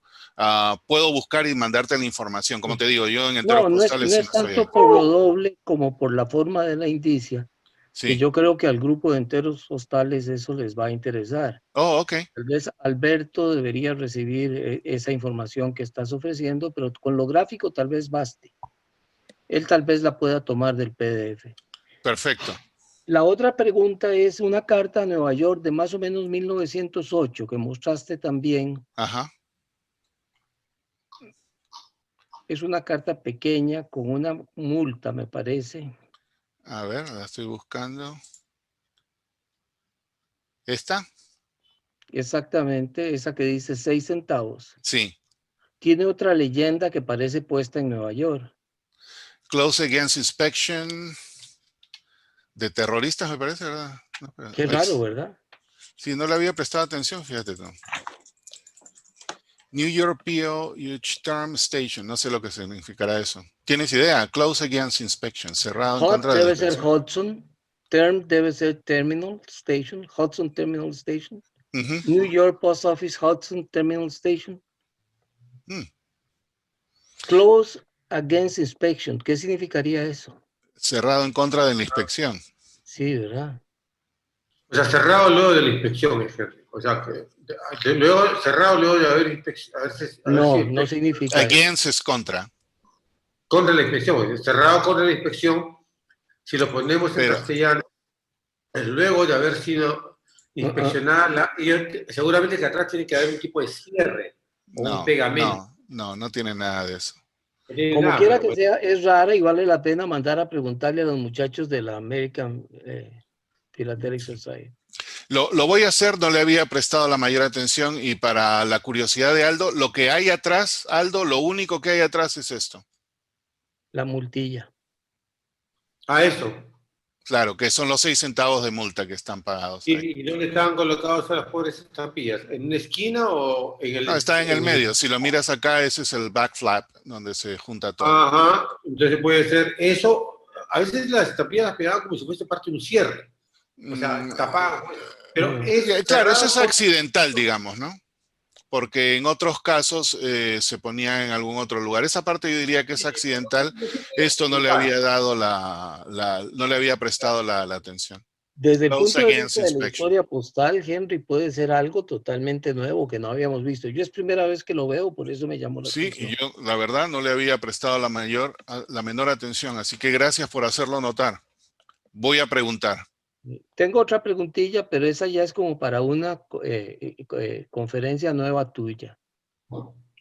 Puedo buscar y mandarte la información, como te digo, yo en enteros postales no es tanto por lo doble como por la forma de la indicia, que yo creo que al grupo de enteros postales eso les va a interesar. Oh, ok. Tal vez Alberto debería recibir esa información que estás ofreciendo, pero con lo gráfico tal vez baste. Él tal vez la pueda tomar del PDF. Perfecto. La otra pregunta es una carta a Nueva York de más o menos 1908 que mostraste también. Ajá. Es una carta pequeña con una multa, me parece. A ver, la estoy buscando. ¿Esta? Exactamente, esa que dice 6 centavos. Sí. Tiene otra leyenda que parece puesta en Nueva York. Close Against Inspection. De terroristas, me parece, ¿verdad? No, Qué raro, ¿verdad? Sí, no le había prestado atención, fíjate tú. New York PO Huge Term Station, no sé lo que significará eso. ¿Tienes idea? Close Against Inspection, cerrado en contra de la debe ser inspección. Hudson. Term debe ser Terminal Station, Hudson Terminal Station. Uh-huh. New York Post Office, Hudson Terminal Station. Close Against Inspection, ¿qué significaría eso? Cerrado en contra de la inspección. Sí, ¿verdad? O sea, cerrado luego de la inspección, Henry. O sea, luego cerrado luego de haber inspección. No significa Against es contra. Contra la inspección. Cerrado contra la inspección, si lo ponemos en castellano, es luego de haber sido inspeccionada. Y seguramente que atrás tiene que haber un tipo de cierre o un pegamento. No tiene nada de eso. Como quiera que sea, es rara y vale la pena mandar a preguntarle a los muchachos de la American Philatelic Society. Lo voy a hacer, no le había prestado la mayor atención y para la curiosidad de Aldo, lo que hay atrás, Aldo, lo único que hay atrás es esto. La multilla. Eso. Claro, que son los 6 centavos de multa que están pagados. ¿Y dónde estaban colocadas las pobres estampillas? ¿En una esquina o en el...? No, está en el medio. Si lo miras acá, ese es el back flap, donde se junta todo. Ajá, entonces puede ser eso. A veces las estampillas las pegaban como si fuese parte de un cierre. O sea, tapaban. Pero claro, eso es accidental, digamos, ¿no? Porque en otros casos se ponía en algún otro lugar. Esa parte yo diría que es accidental. Esto no le había dado no le había prestado la atención. Desde el punto de vista de la historia postal, Henry, puede ser algo totalmente nuevo que no habíamos visto. Yo es primera vez que lo veo, por eso me llamó la atención. Sí, y yo, la verdad, no le había prestado la menor atención. Así que gracias por hacerlo notar. Voy a preguntar. Tengo otra preguntilla, pero esa ya es como para una conferencia nueva tuya.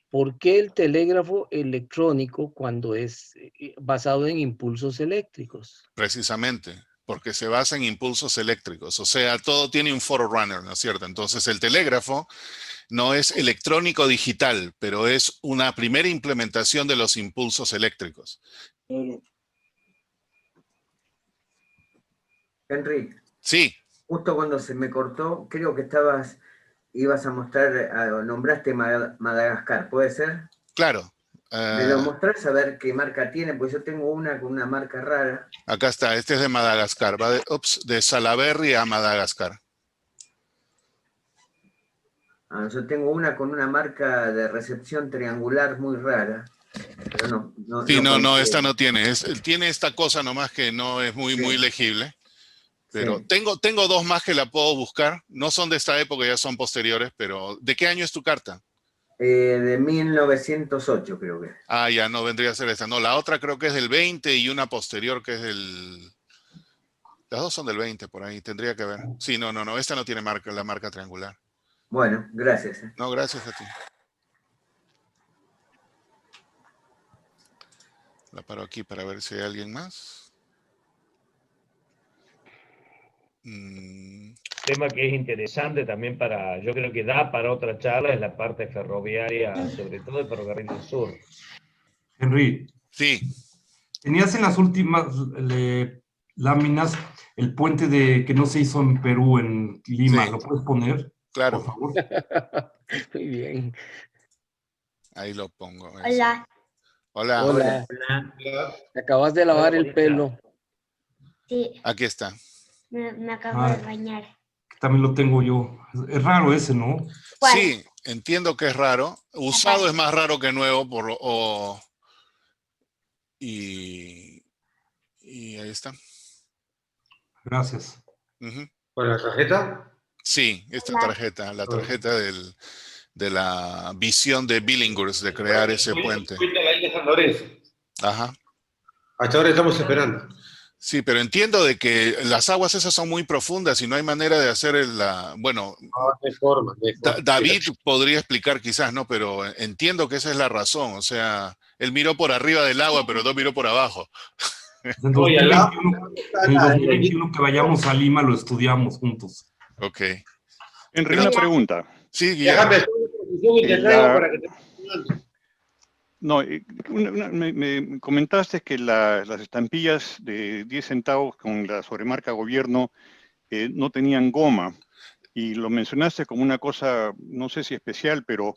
¿Por qué el telégrafo electrónico cuando es basado en impulsos eléctricos? Precisamente, porque se basa en impulsos eléctricos. O sea, todo tiene un forerunner, ¿no es cierto? Entonces, el telégrafo no es electrónico digital, pero es una primera implementación de los impulsos eléctricos. Henry. Sí. Justo cuando se me cortó, creo que ibas a mostrar, nombraste Madagascar, ¿puede ser? Claro. ¿Me lo mostrás a ver qué marca tiene? Pues yo tengo una con una marca rara. Acá está, este es de Madagascar, va de Salaberry a Madagascar. Yo tengo una con una marca de recepción triangular muy rara. Pero Sí, no, coincide. esta no tiene. Tiene esta cosa nomás que no es muy legible. Pero Sí. tengo dos más que la puedo buscar. No son de esta época, ya son posteriores, pero ¿de qué año es tu carta? De 1908 creo que. Ah, ya no vendría a ser esta. No, la otra creo que es del 20 y una posterior que es del... Las dos son del 20 por ahí, tendría que ver. Sí, no, esta no tiene la marca triangular. Bueno, gracias. No, gracias a ti. La paro aquí para ver si hay alguien más. Tema que es interesante también yo creo que da para otra charla, es la parte ferroviaria, sobre todo el ferrocarril del sur. Henry. Sí. Tenías en las últimas láminas el puente que no se hizo en Perú, en Lima. Sí. ¿Lo puedes poner? Claro. Por favor. Muy bien. Ahí lo pongo. Hola. Hola. Hola. Te acabas de lavar el pelo. Sí. Aquí está. Me acabo de bañar. También lo tengo yo. Es raro ese, ¿no? ¿Cuál? Sí, entiendo que es raro. Usado es más raro que nuevo. Y ahí está. Gracias. ¿Con la tarjeta? Sí, esta tarjeta, la tarjeta de la visión de Billinghurst de crear ese puente. Ajá. Hasta ahora estamos esperando. Sí, pero entiendo de que las aguas esas son muy profundas y no hay manera de hacer bueno, de forma. David podría explicar quizás, ¿no? Pero entiendo que esa es la razón. O sea, él miró por arriba del agua, pero no miró por abajo. En 2021 que vayamos a Lima lo estudiamos juntos. Ok. Henry, una pregunta. Sí, Guillermo. No, me comentaste que las estampillas de 10 centavos con la sobremarca gobierno no tenían goma, y lo mencionaste como una cosa, no sé si especial, pero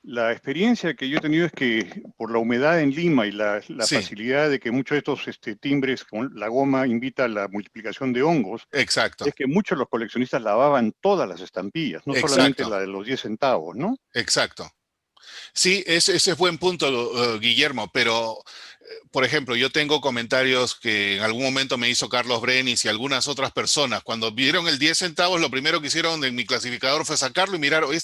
la experiencia que yo he tenido es que por la humedad en Lima y la facilidad de que muchos de estos timbres con la goma invita a la multiplicación de hongos, exacto, es que muchos de los coleccionistas lavaban todas las estampillas, no solamente la de los 10 centavos, ¿no? Exacto. Sí, ese es buen punto, Guillermo, pero, por ejemplo, yo tengo comentarios que en algún momento me hizo Carlos Brenis y algunas otras personas. Cuando vieron el 10 centavos, lo primero que hicieron en mi clasificador fue sacarlo y mirar, oye,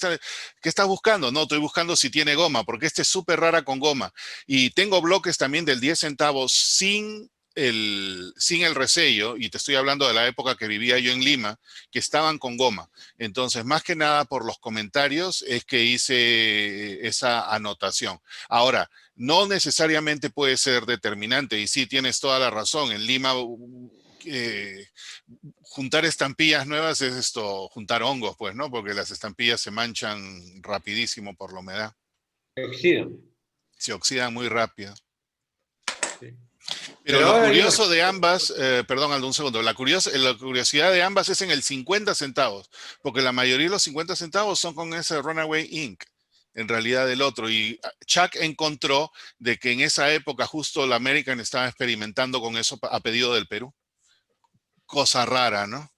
¿qué estás buscando? No, estoy buscando si tiene goma, porque este es súper rara con goma. Y tengo bloques también del 10 centavos sin el resello, y te estoy hablando de la época que vivía yo en Lima, que estaban con goma. Entonces, más que nada por los comentarios es que hice esa anotación. Ahora, no necesariamente puede ser determinante, y sí tienes toda la razón. En Lima, juntar estampillas nuevas es juntar hongos, pues, ¿no? Porque las estampillas se manchan rapidísimo por la humedad. Se oxidan. Se oxidan muy rápido. Sí. Pero lo curioso de ambas, perdón, Aldo, un segundo, la curiosidad de ambas es en el 50 centavos, porque la mayoría de los 50 centavos son con ese Runaway Ink, en realidad del otro. Y Chuck encontró de que en esa época justo la American estaba experimentando con eso a pedido del Perú. Cosa rara, ¿no?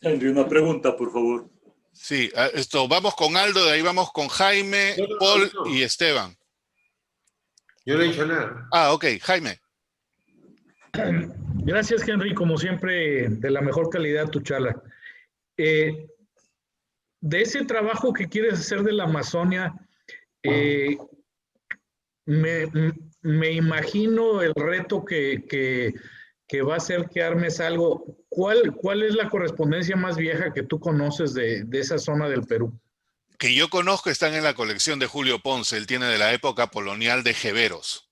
Henry, una pregunta, por favor. Sí, vamos con Aldo, de ahí vamos con Jaime, Paul y Esteban. Yo no he dicho nada. Ah, ok, Jaime. Gracias, Henry, como siempre, de la mejor calidad tu charla. De ese trabajo que quieres hacer de la Amazonia, me imagino el reto que va a ser que armes algo. ¿Cuál es la correspondencia más vieja que tú conoces de esa zona del Perú? Que yo conozco están en la colección de Julio Ponce. Él tiene de la época colonial de Jeveros,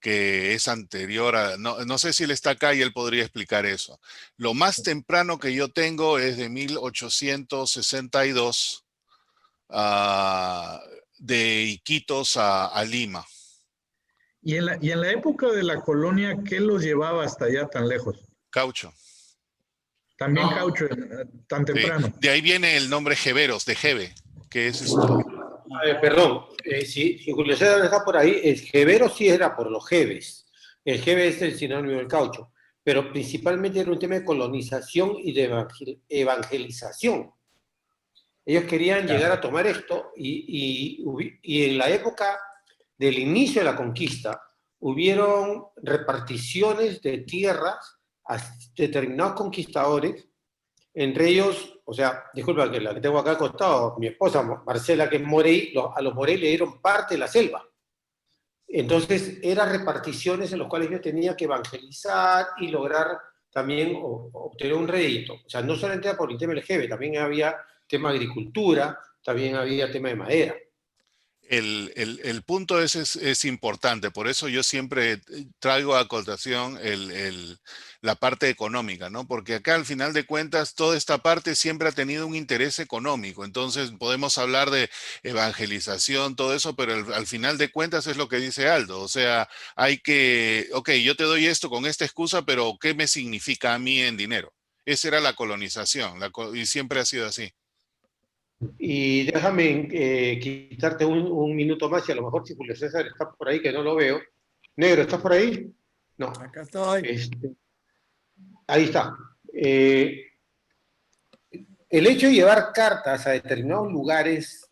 que es anterior a... No sé si él está acá y él podría explicar eso. Lo más temprano que yo tengo es de 1862, de Iquitos a Lima. ¿Y en la época de la colonia, qué los llevaba hasta allá tan lejos? Caucho. También caucho, tan temprano. Sí. De ahí viene el nombre Jeveros, de Jeve, que es esto. Perdón, si Julio César está por ahí, el jevero sí era por los jeves. El jeve es el sinónimo del caucho, pero principalmente era un tema de colonización y de evangelización. Ellos querían llegar a tomar esto y en la época del inicio de la conquista hubieron reparticiones de tierras a determinados conquistadores, entre ellos, o sea, disculpa que la que tengo acá al costado, mi esposa Marcela, que es Morey, a los Morey le dieron parte de la selva. Entonces, eran reparticiones en las cuales yo tenía que evangelizar y lograr también obtener un rédito. O sea, no solamente era por el tema LGBT, también había tema de agricultura, también había tema de madera. El punto es importante, por eso yo siempre traigo a colación la parte económica, ¿no? Porque acá al final de cuentas toda esta parte siempre ha tenido un interés económico, entonces podemos hablar de evangelización, todo eso, pero al final de cuentas es lo que dice Aldo, o sea, hay que, ok, yo te doy esto con esta excusa, pero ¿qué me significa a mí en dinero? Esa era la colonización, y siempre ha sido así. Y déjame quitarte un minuto más y a lo mejor si Julio César está por ahí, que no lo veo. Negro, ¿estás por ahí? No. Acá estoy. Ahí está. El hecho de llevar cartas a determinados lugares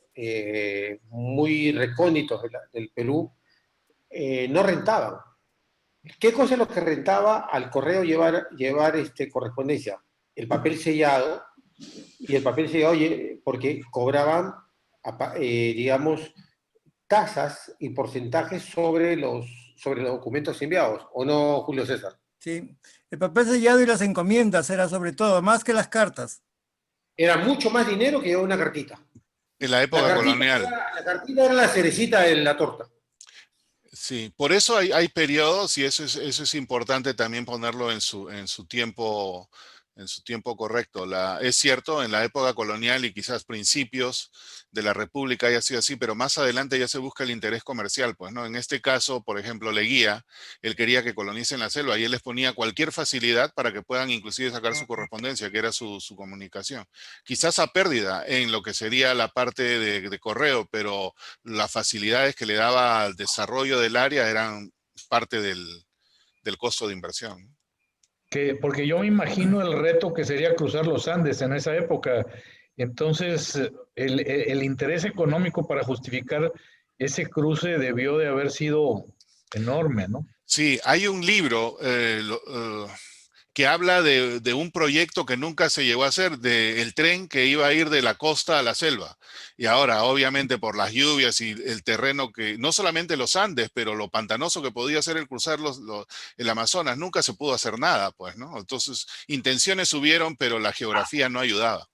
muy recónditos del Perú no rentaban. ¿Qué cosa es lo que rentaba al correo llevar correspondencia? El papel sellado. Y el papel sellado, porque cobraban, digamos, tasas y porcentajes sobre los documentos enviados, ¿o no, Julio César? Sí, el papel sellado y las encomiendas era sobre todo, más que las cartas. Era mucho más dinero que una cartita. En la época colonial. La cartita era la cerecita de la torta. Sí, por eso hay periodos, y eso es importante también ponerlo en su tiempo correcto. Es cierto, en la época colonial y quizás principios de la República haya sido así, pero más adelante ya se busca el interés comercial, pues, ¿no? En este caso, por ejemplo, Leguía, él quería que colonicen la selva y él les ponía cualquier facilidad para que puedan inclusive sacar su correspondencia, que era su comunicación. Quizás a pérdida en lo que sería la parte de correo, pero las facilidades que le daba al desarrollo del área eran parte del costo de inversión. Porque yo me imagino el reto que sería cruzar los Andes en esa época. Entonces, el interés económico para justificar ese cruce debió de haber sido enorme, ¿no? Sí, hay un libro que habla de un proyecto que nunca se llegó a hacer, del tren que iba a ir de la costa a la selva. Y ahora, obviamente, por las lluvias y el terreno que, no solamente los Andes, pero lo pantanoso que podía ser el cruzar el Amazonas, nunca se pudo hacer nada, pues, ¿no? Entonces, intenciones hubieron, pero la geografía no ayudaba.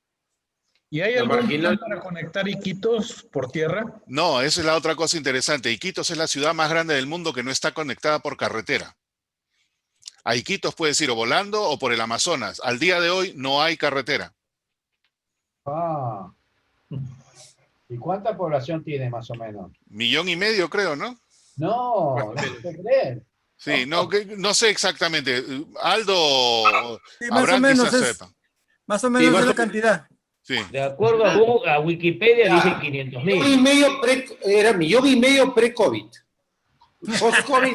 ¿Y hay algún plan para conectar Iquitos por tierra? No, esa es la otra cosa interesante. Iquitos es la ciudad más grande del mundo que no está conectada por carretera. A Iquitos puedes ir o volando o por el Amazonas. Al día de hoy no hay carretera. Ah. ¿Y cuánta población tiene más o menos? 1,5 millones, creo, ¿no? No, no puedo creer. Sí, no sé exactamente. Aldo, sí, más o menos sepa. Más o menos es la cantidad. Sí. De acuerdo a Wikipedia dice 500.000. 1,5 millones pre-COVID. Post-COVID.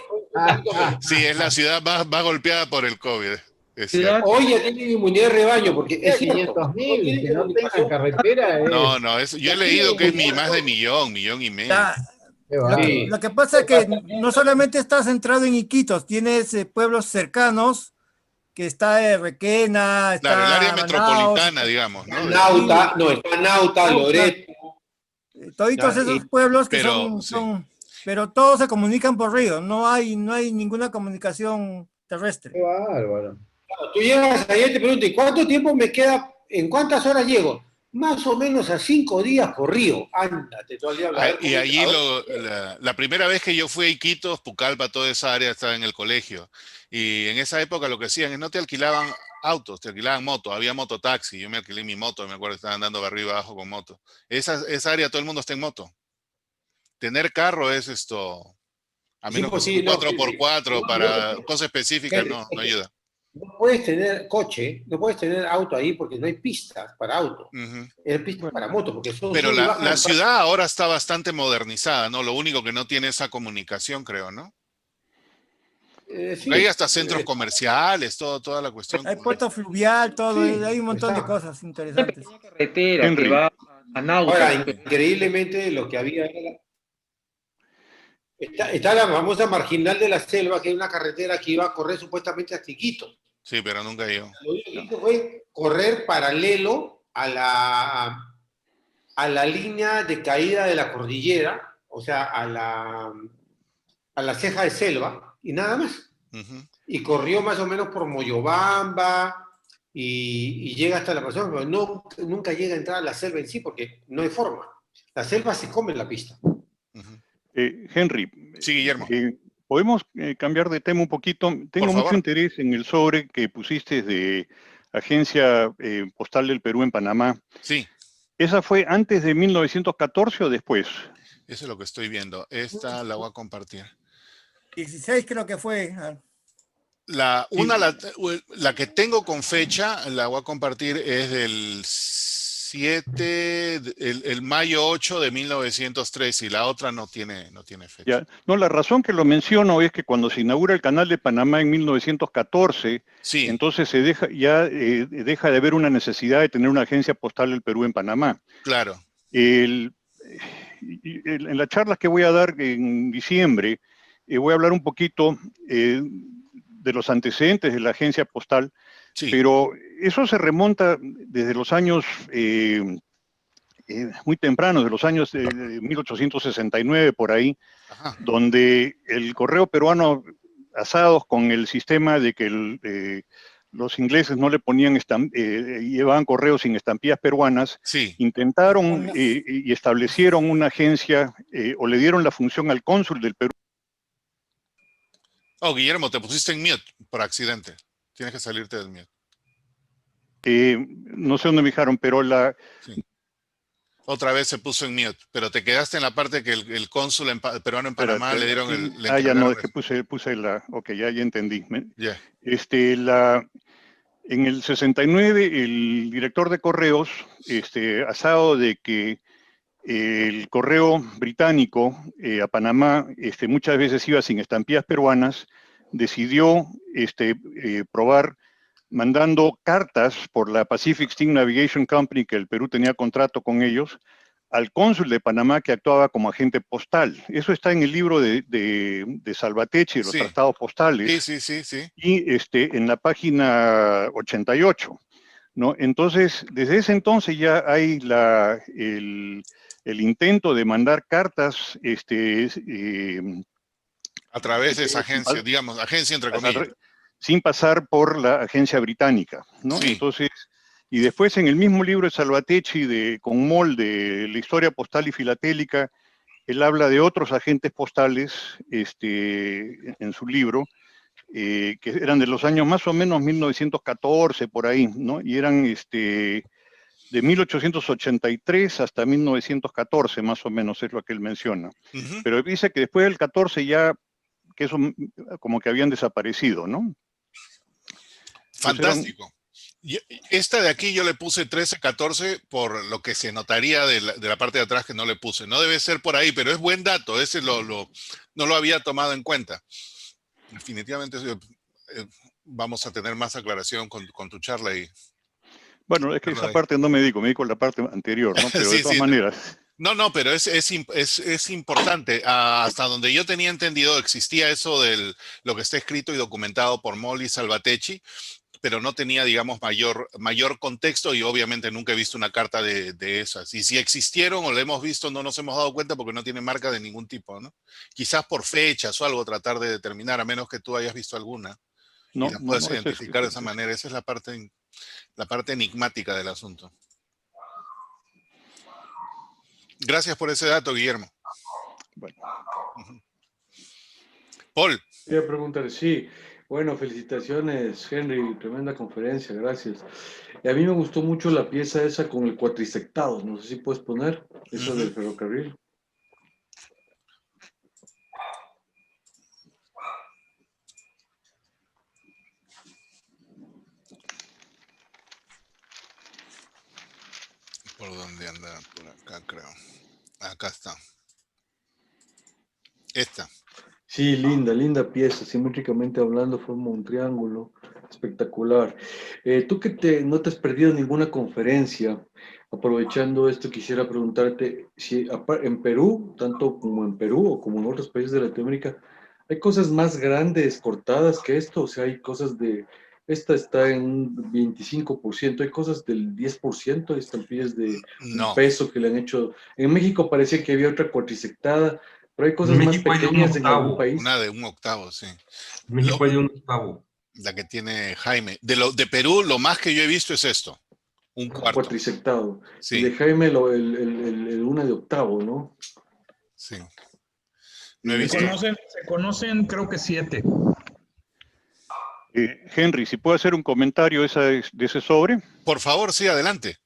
Sí, es la ciudad más golpeada por el COVID. Hoy ya tiene inmunidad de rebaño, porque es 500.000, que no tengan carretera. No, yo he leído que es más de 1,5 millones. Lo que pasa es que no solamente está centrado en Iquitos, tienes pueblos cercanos, que está Requena, está claro, el área Manaus, metropolitana, digamos, ¿no? Está Nauta, Loreto. Todos esos pueblos que son, pero todos se comunican por río, no hay ninguna comunicación terrestre. Qué bárbaro. Claro, tú llegas allá y te preguntas, ¿cuánto tiempo me queda? ¿En cuántas horas llego? Más o menos a 5 días por río. Ándate, todo el día. Y allí la primera vez que yo fui a Iquitos, Pucallpa, toda esa área estaba en el colegio. Y en esa época lo que hacían es no te alquilaban autos, te alquilaban motos. Había mototaxi. Yo me alquilé mi moto, me acuerdo que estaban andando de arriba abajo con moto. Esa área todo el mundo está en moto. Tener carro es a menos que sea 4x4 para cosas específicas, no ayuda. No puedes tener coche, no puedes tener auto ahí porque no hay pistas para auto. Hay pistas para moto. Porque pero la ciudad ahora está bastante modernizada, ¿no? Lo único que no tiene esa comunicación, creo, ¿no? Sí, hay hasta centros comerciales, toda la cuestión. Hay puerto fluvial, todo, hay un montón de cosas interesantes. Una carretera que va Ahora, increíblemente lo que había era... Está la famosa Marginal de la Selva, que es una carretera que iba a correr supuestamente hasta Iquitos. Sí, pero nunca llegó. Lo que hizo fue correr paralelo a la línea de caída de la cordillera, o sea, a la ceja de selva, y nada más. Y corrió más o menos por Moyobamba y llega hasta la persona, pero nunca llega a entrar a la selva en sí, porque no hay forma. La selva se come en la pista. Henry, sí, Guillermo. ¿Podemos cambiar de tema un poquito? Tengo mucho interés en el sobre que pusiste de Agencia Postal del Perú en Panamá. Sí. ¿Esa fue antes de 1914 o después? Eso es lo que estoy viendo. Esta la voy a compartir. 16 creo que fue. La que tengo con fecha, la voy a compartir, es del 7, el mayo 8 de 1903, y la otra no tiene fecha. Ya. No, la razón que lo menciono es que cuando se inaugura el Canal de Panamá en 1914, sí. Entonces se deja de haber una necesidad de tener una agencia postal del Perú en Panamá. Claro. En las charlas que voy a dar en diciembre, voy a hablar un poquito de los antecedentes de la agencia postal, sí. Pero eso se remonta desde los años muy tempranos, de los años de 1869 por ahí, ajá, donde el correo peruano, asados con el sistema de que los ingleses no le ponían, llevaban correos sin estampillas peruanas, sí, intentaron y establecieron una agencia o le dieron la función al cónsul del Perú. Oh, Guillermo, te pusiste en mute por accidente. Tienes que salirte del mute. No sé dónde me dejaron, pero sí. Otra vez se puso en mute, pero te quedaste en la parte que el cónsul peruano en Panamá le dieron el... ya no, es que puse la... Ok, ya entendí. Yeah. En el 69, el director de correos, asado de que el correo británico a Panamá muchas veces iba sin estampillas peruanas, decidió probar mandando cartas por la Pacific Steam Navigation Company, que el Perú tenía contrato con ellos, al cónsul de Panamá, que actuaba como agente postal. Eso está en el libro de Salvatecchi, los tratados postales. Sí. Y en la página 88. ¿No? Entonces, desde ese entonces ya hay el intento de mandar cartas a través de esa agencia, digamos, agencia entre comillas. Sin pasar por la agencia británica, ¿no? Sí. Entonces, y después en el mismo libro de Salvatecchi, con Moll, de la historia postal y filatélica, él habla de otros agentes postales en su libro, que eran de los años más o menos 1914, por ahí, ¿no? Y eran de 1883 hasta 1914, más o menos, es lo que él menciona. Pero dice que después del 14 ya, que eso como que habían desaparecido, ¿no? Fantástico. Esta de aquí yo le puse 13, 14 por lo que se notaría de la parte de atrás que no le puse. No debe ser por ahí, pero es buen dato. Ese no lo había tomado en cuenta. Definitivamente vamos a tener más aclaración con tu charla. Bueno, es que esa parte no me dedico a la parte anterior, ¿no? Pero de todas maneras... No, pero es importante. Hasta donde yo tenía entendido, existía eso de lo que está escrito y documentado por Moll y Salvatecchi, pero no tenía, digamos, mayor contexto, y obviamente nunca he visto una carta de esas. Y si existieron o la hemos visto, no nos hemos dado cuenta porque no tiene marca de ningún tipo, ¿no? Quizás por fechas o algo tratar de determinar, a menos que tú hayas visto alguna. No, y la puedes identificar de esa manera. Esa es la parte enigmática del asunto. Gracias por ese dato, Guillermo. Bueno. Paul. Quería preguntar, sí. Bueno, felicitaciones, Henry, tremenda conferencia, gracias. Y a mí me gustó mucho la pieza esa con el cuatrisectado, no sé si puedes poner, esa del ferrocarril. ¿Por dónde anda? Por acá, creo. Acá está. Esta. Sí, linda pieza, simétricamente hablando, forma un triángulo. Espectacular. Tú que no te has perdido ninguna conferencia, aprovechando esto, quisiera preguntarte si en Perú, tanto como en Perú o como en otros países de Latinoamérica, ¿hay cosas más grandes cortadas que esto? O sea, hay cosas esta está en un 25%, hay cosas del 10%, hay estampillas de un peso que le han hecho. En México parecía que había otra cuatrisectada, pero hay cosas más pequeñas en algún país. Una de 1/8, sí. México hay de 1/8. La que tiene Jaime. De Perú, lo más que yo he visto es esto. 1/4. Cuatrisectado. Sí. Y de Jaime el 1/8, ¿no? Sí. No he visto. Se conocen creo que 7. Henry, si puedo hacer un comentario de ese sobre. Por favor, sí, adelante.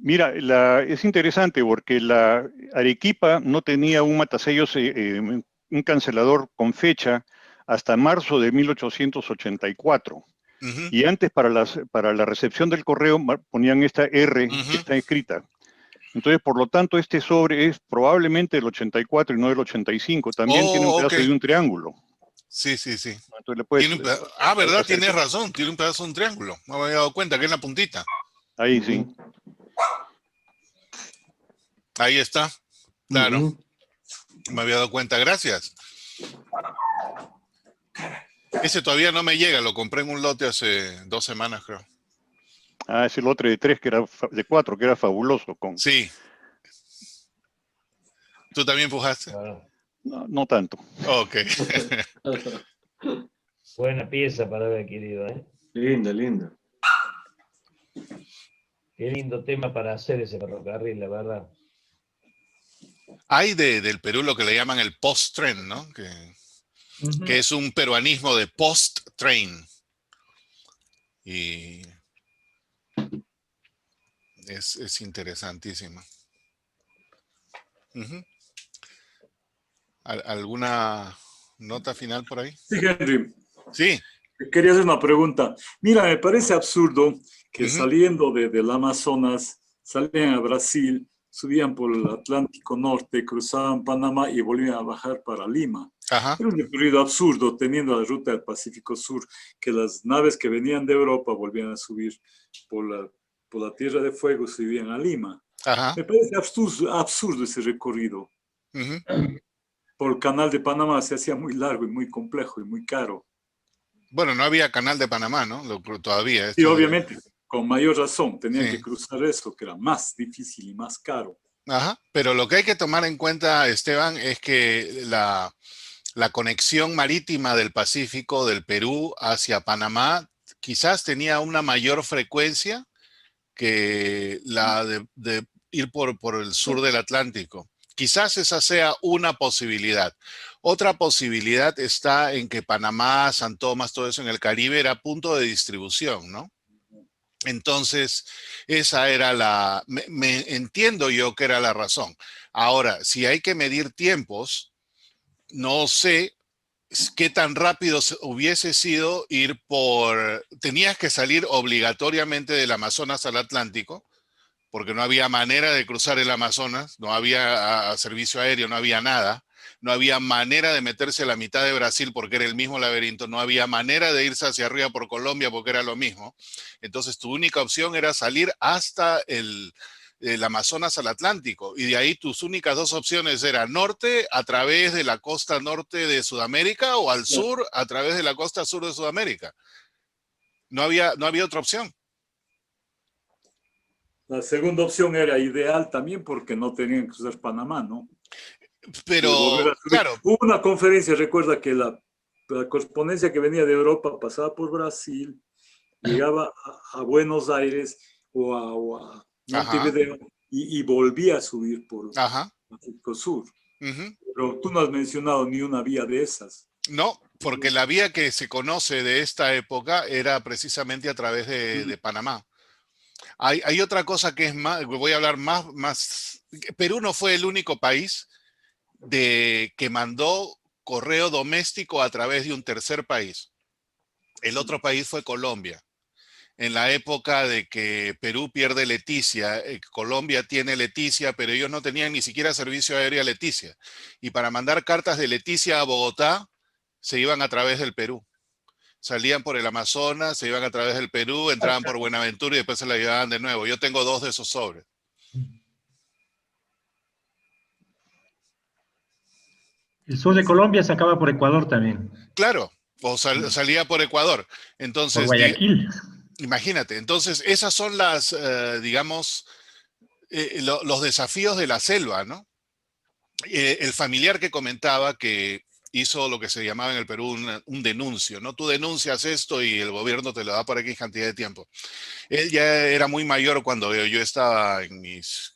Mira, es interesante porque la Arequipa no tenía un matasellos, un cancelador con fecha hasta marzo de 1884. Y antes para la recepción del correo ponían esta R que está escrita. Entonces, por lo tanto, este sobre es probablemente del 84 y no del 85. También tiene un pedazo de un triángulo. Sí, sí, sí. Entonces, le puedes, ¿verdad? Tienes razón. Tiene un pedazo de un triángulo. No me había dado cuenta que es la puntita. Ahí sí. Ahí está. Claro. Me había dado cuenta. Gracias. Ese todavía no me llega. Lo compré en un lote hace 2 semanas, creo. Ah, ese lote de 3, de 4, que era fabuloso. Sí. ¿Tú también pujaste? No tanto. Ok. Buena pieza para haber adquirido, ¿eh? Linda, linda. Qué lindo tema para hacer ese ferrocarril, la verdad. Hay del Perú lo que le llaman el post-tren, ¿no? Que es un peruanismo de post-train. Y es interesantísimo. ¿Alguna nota final por ahí? Sí, Henry. Sí. Quería hacer una pregunta. Mira, me parece absurdo que saliendo del Amazonas, salían a Brasil, subían por el Atlántico Norte, cruzaban Panamá y volvían a bajar para Lima. Ajá. Era un recorrido absurdo, teniendo la ruta del Pacífico Sur, que las naves que venían de Europa volvían a subir por la Tierra de Fuego, subían a Lima. Ajá. Me parece absurdo ese recorrido. Por el canal de Panamá se hacía muy largo y muy complejo y muy caro. Bueno, no había canal de Panamá, ¿no? Todavía. Sí, obviamente, con mayor razón, tenían que cruzar eso, que era más difícil y más caro. Ajá, pero lo que hay que tomar en cuenta, Esteban, es que la conexión marítima del Pacífico, del Perú hacia Panamá, quizás tenía una mayor frecuencia que la de ir por el sur del Atlántico. Quizás esa sea una posibilidad. Otra posibilidad está en que Panamá, San Tomás, todo eso en el Caribe era punto de distribución, ¿no? Entonces, esa era entiendo yo que era la razón. Ahora, si hay que medir tiempos, no sé qué tan rápido hubiese sido tenías que salir obligatoriamente del Amazonas al Atlántico, porque no había manera de cruzar el Amazonas, no había servicio aéreo, no había nada. No había manera de meterse a la mitad de Brasil porque era el mismo laberinto, no había manera de irse hacia arriba por Colombia porque era lo mismo. Entonces tu única opción era salir hasta el Amazonas al Atlántico, y de ahí tus únicas 2 opciones eran norte a través de la costa norte de Sudamérica o al sur a través de la costa sur de Sudamérica. No había otra opción. La segunda opción era ideal también porque no tenían que cruzar Panamá, ¿no? Pero, claro. Hubo una conferencia, recuerda que la correspondencia que venía de Europa pasaba por Brasil, llegaba a Buenos Aires o a Montevideo y volvía a subir por Pacífico Sur. Pero tú no has mencionado ni una vía de esas. No, porque la vía que se conoce de esta época era precisamente a través de Panamá. Hay otra cosa que es más, voy a hablar más. Perú no fue el único país que mandó correo doméstico a través de un tercer país. El otro país fue Colombia. En la época de que Perú pierde Leticia, Colombia tiene Leticia, pero ellos no tenían ni siquiera servicio aéreo a Leticia. Y para mandar cartas de Leticia a Bogotá, se iban a través del Perú. salían por el Amazonas, se iban a través del Perú, entraban por Buenaventura y después se la llevaban de nuevo. Yo tengo 2 de esos sobres. El sur de Colombia se acaba por Ecuador también. Claro, o salía por Ecuador. Entonces, por Guayaquil. Imagínate, entonces esas son las, digamos, los desafíos de la selva, ¿no? El familiar que comentaba que hizo lo que se llamaba en el Perú un denuncio, ¿no? Tú denuncias esto y el gobierno te lo da por X cantidad de tiempo. Él ya era muy mayor cuando yo estaba en mis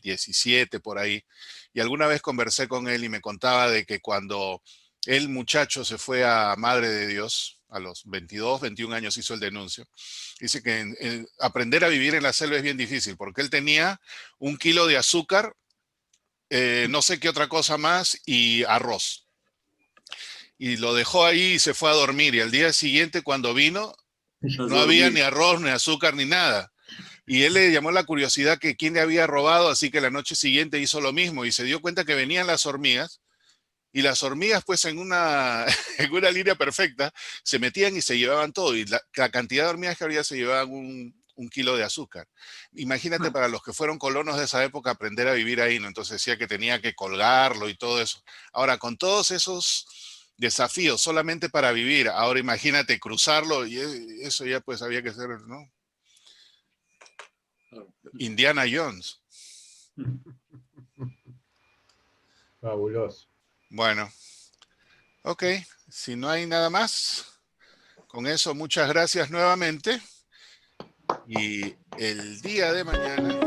17 por ahí, y alguna vez conversé con él y me contaba de que cuando el muchacho se fue a Madre de Dios, a los 22, 21 años hizo el denuncio. Dice que aprender a vivir en la selva es bien difícil, porque él tenía 1 kilo de azúcar, no sé qué otra cosa más, y arroz. Y lo dejó ahí y se fue a dormir. Y al día siguiente, cuando vino, no había ni arroz, ni azúcar, ni nada. Y él le llamó la curiosidad que quién le había robado, así que la noche siguiente hizo lo mismo y se dio cuenta que venían las hormigas. Y las hormigas, pues en una línea perfecta, se metían y se llevaban todo. Y la cantidad de hormigas que había se llevaban 1 kilo de azúcar. Imagínate para los que fueron colonos de esa época aprender a vivir ahí, ¿no? Entonces decía que tenía que colgarlo y todo eso. Ahora, con todos esos desafíos solamente para vivir, ahora imagínate cruzarlo y eso ya pues había que ser, ¿no? Indiana Jones. Fabuloso. Bueno, ok, si no hay nada más, con eso muchas gracias nuevamente y el día de mañana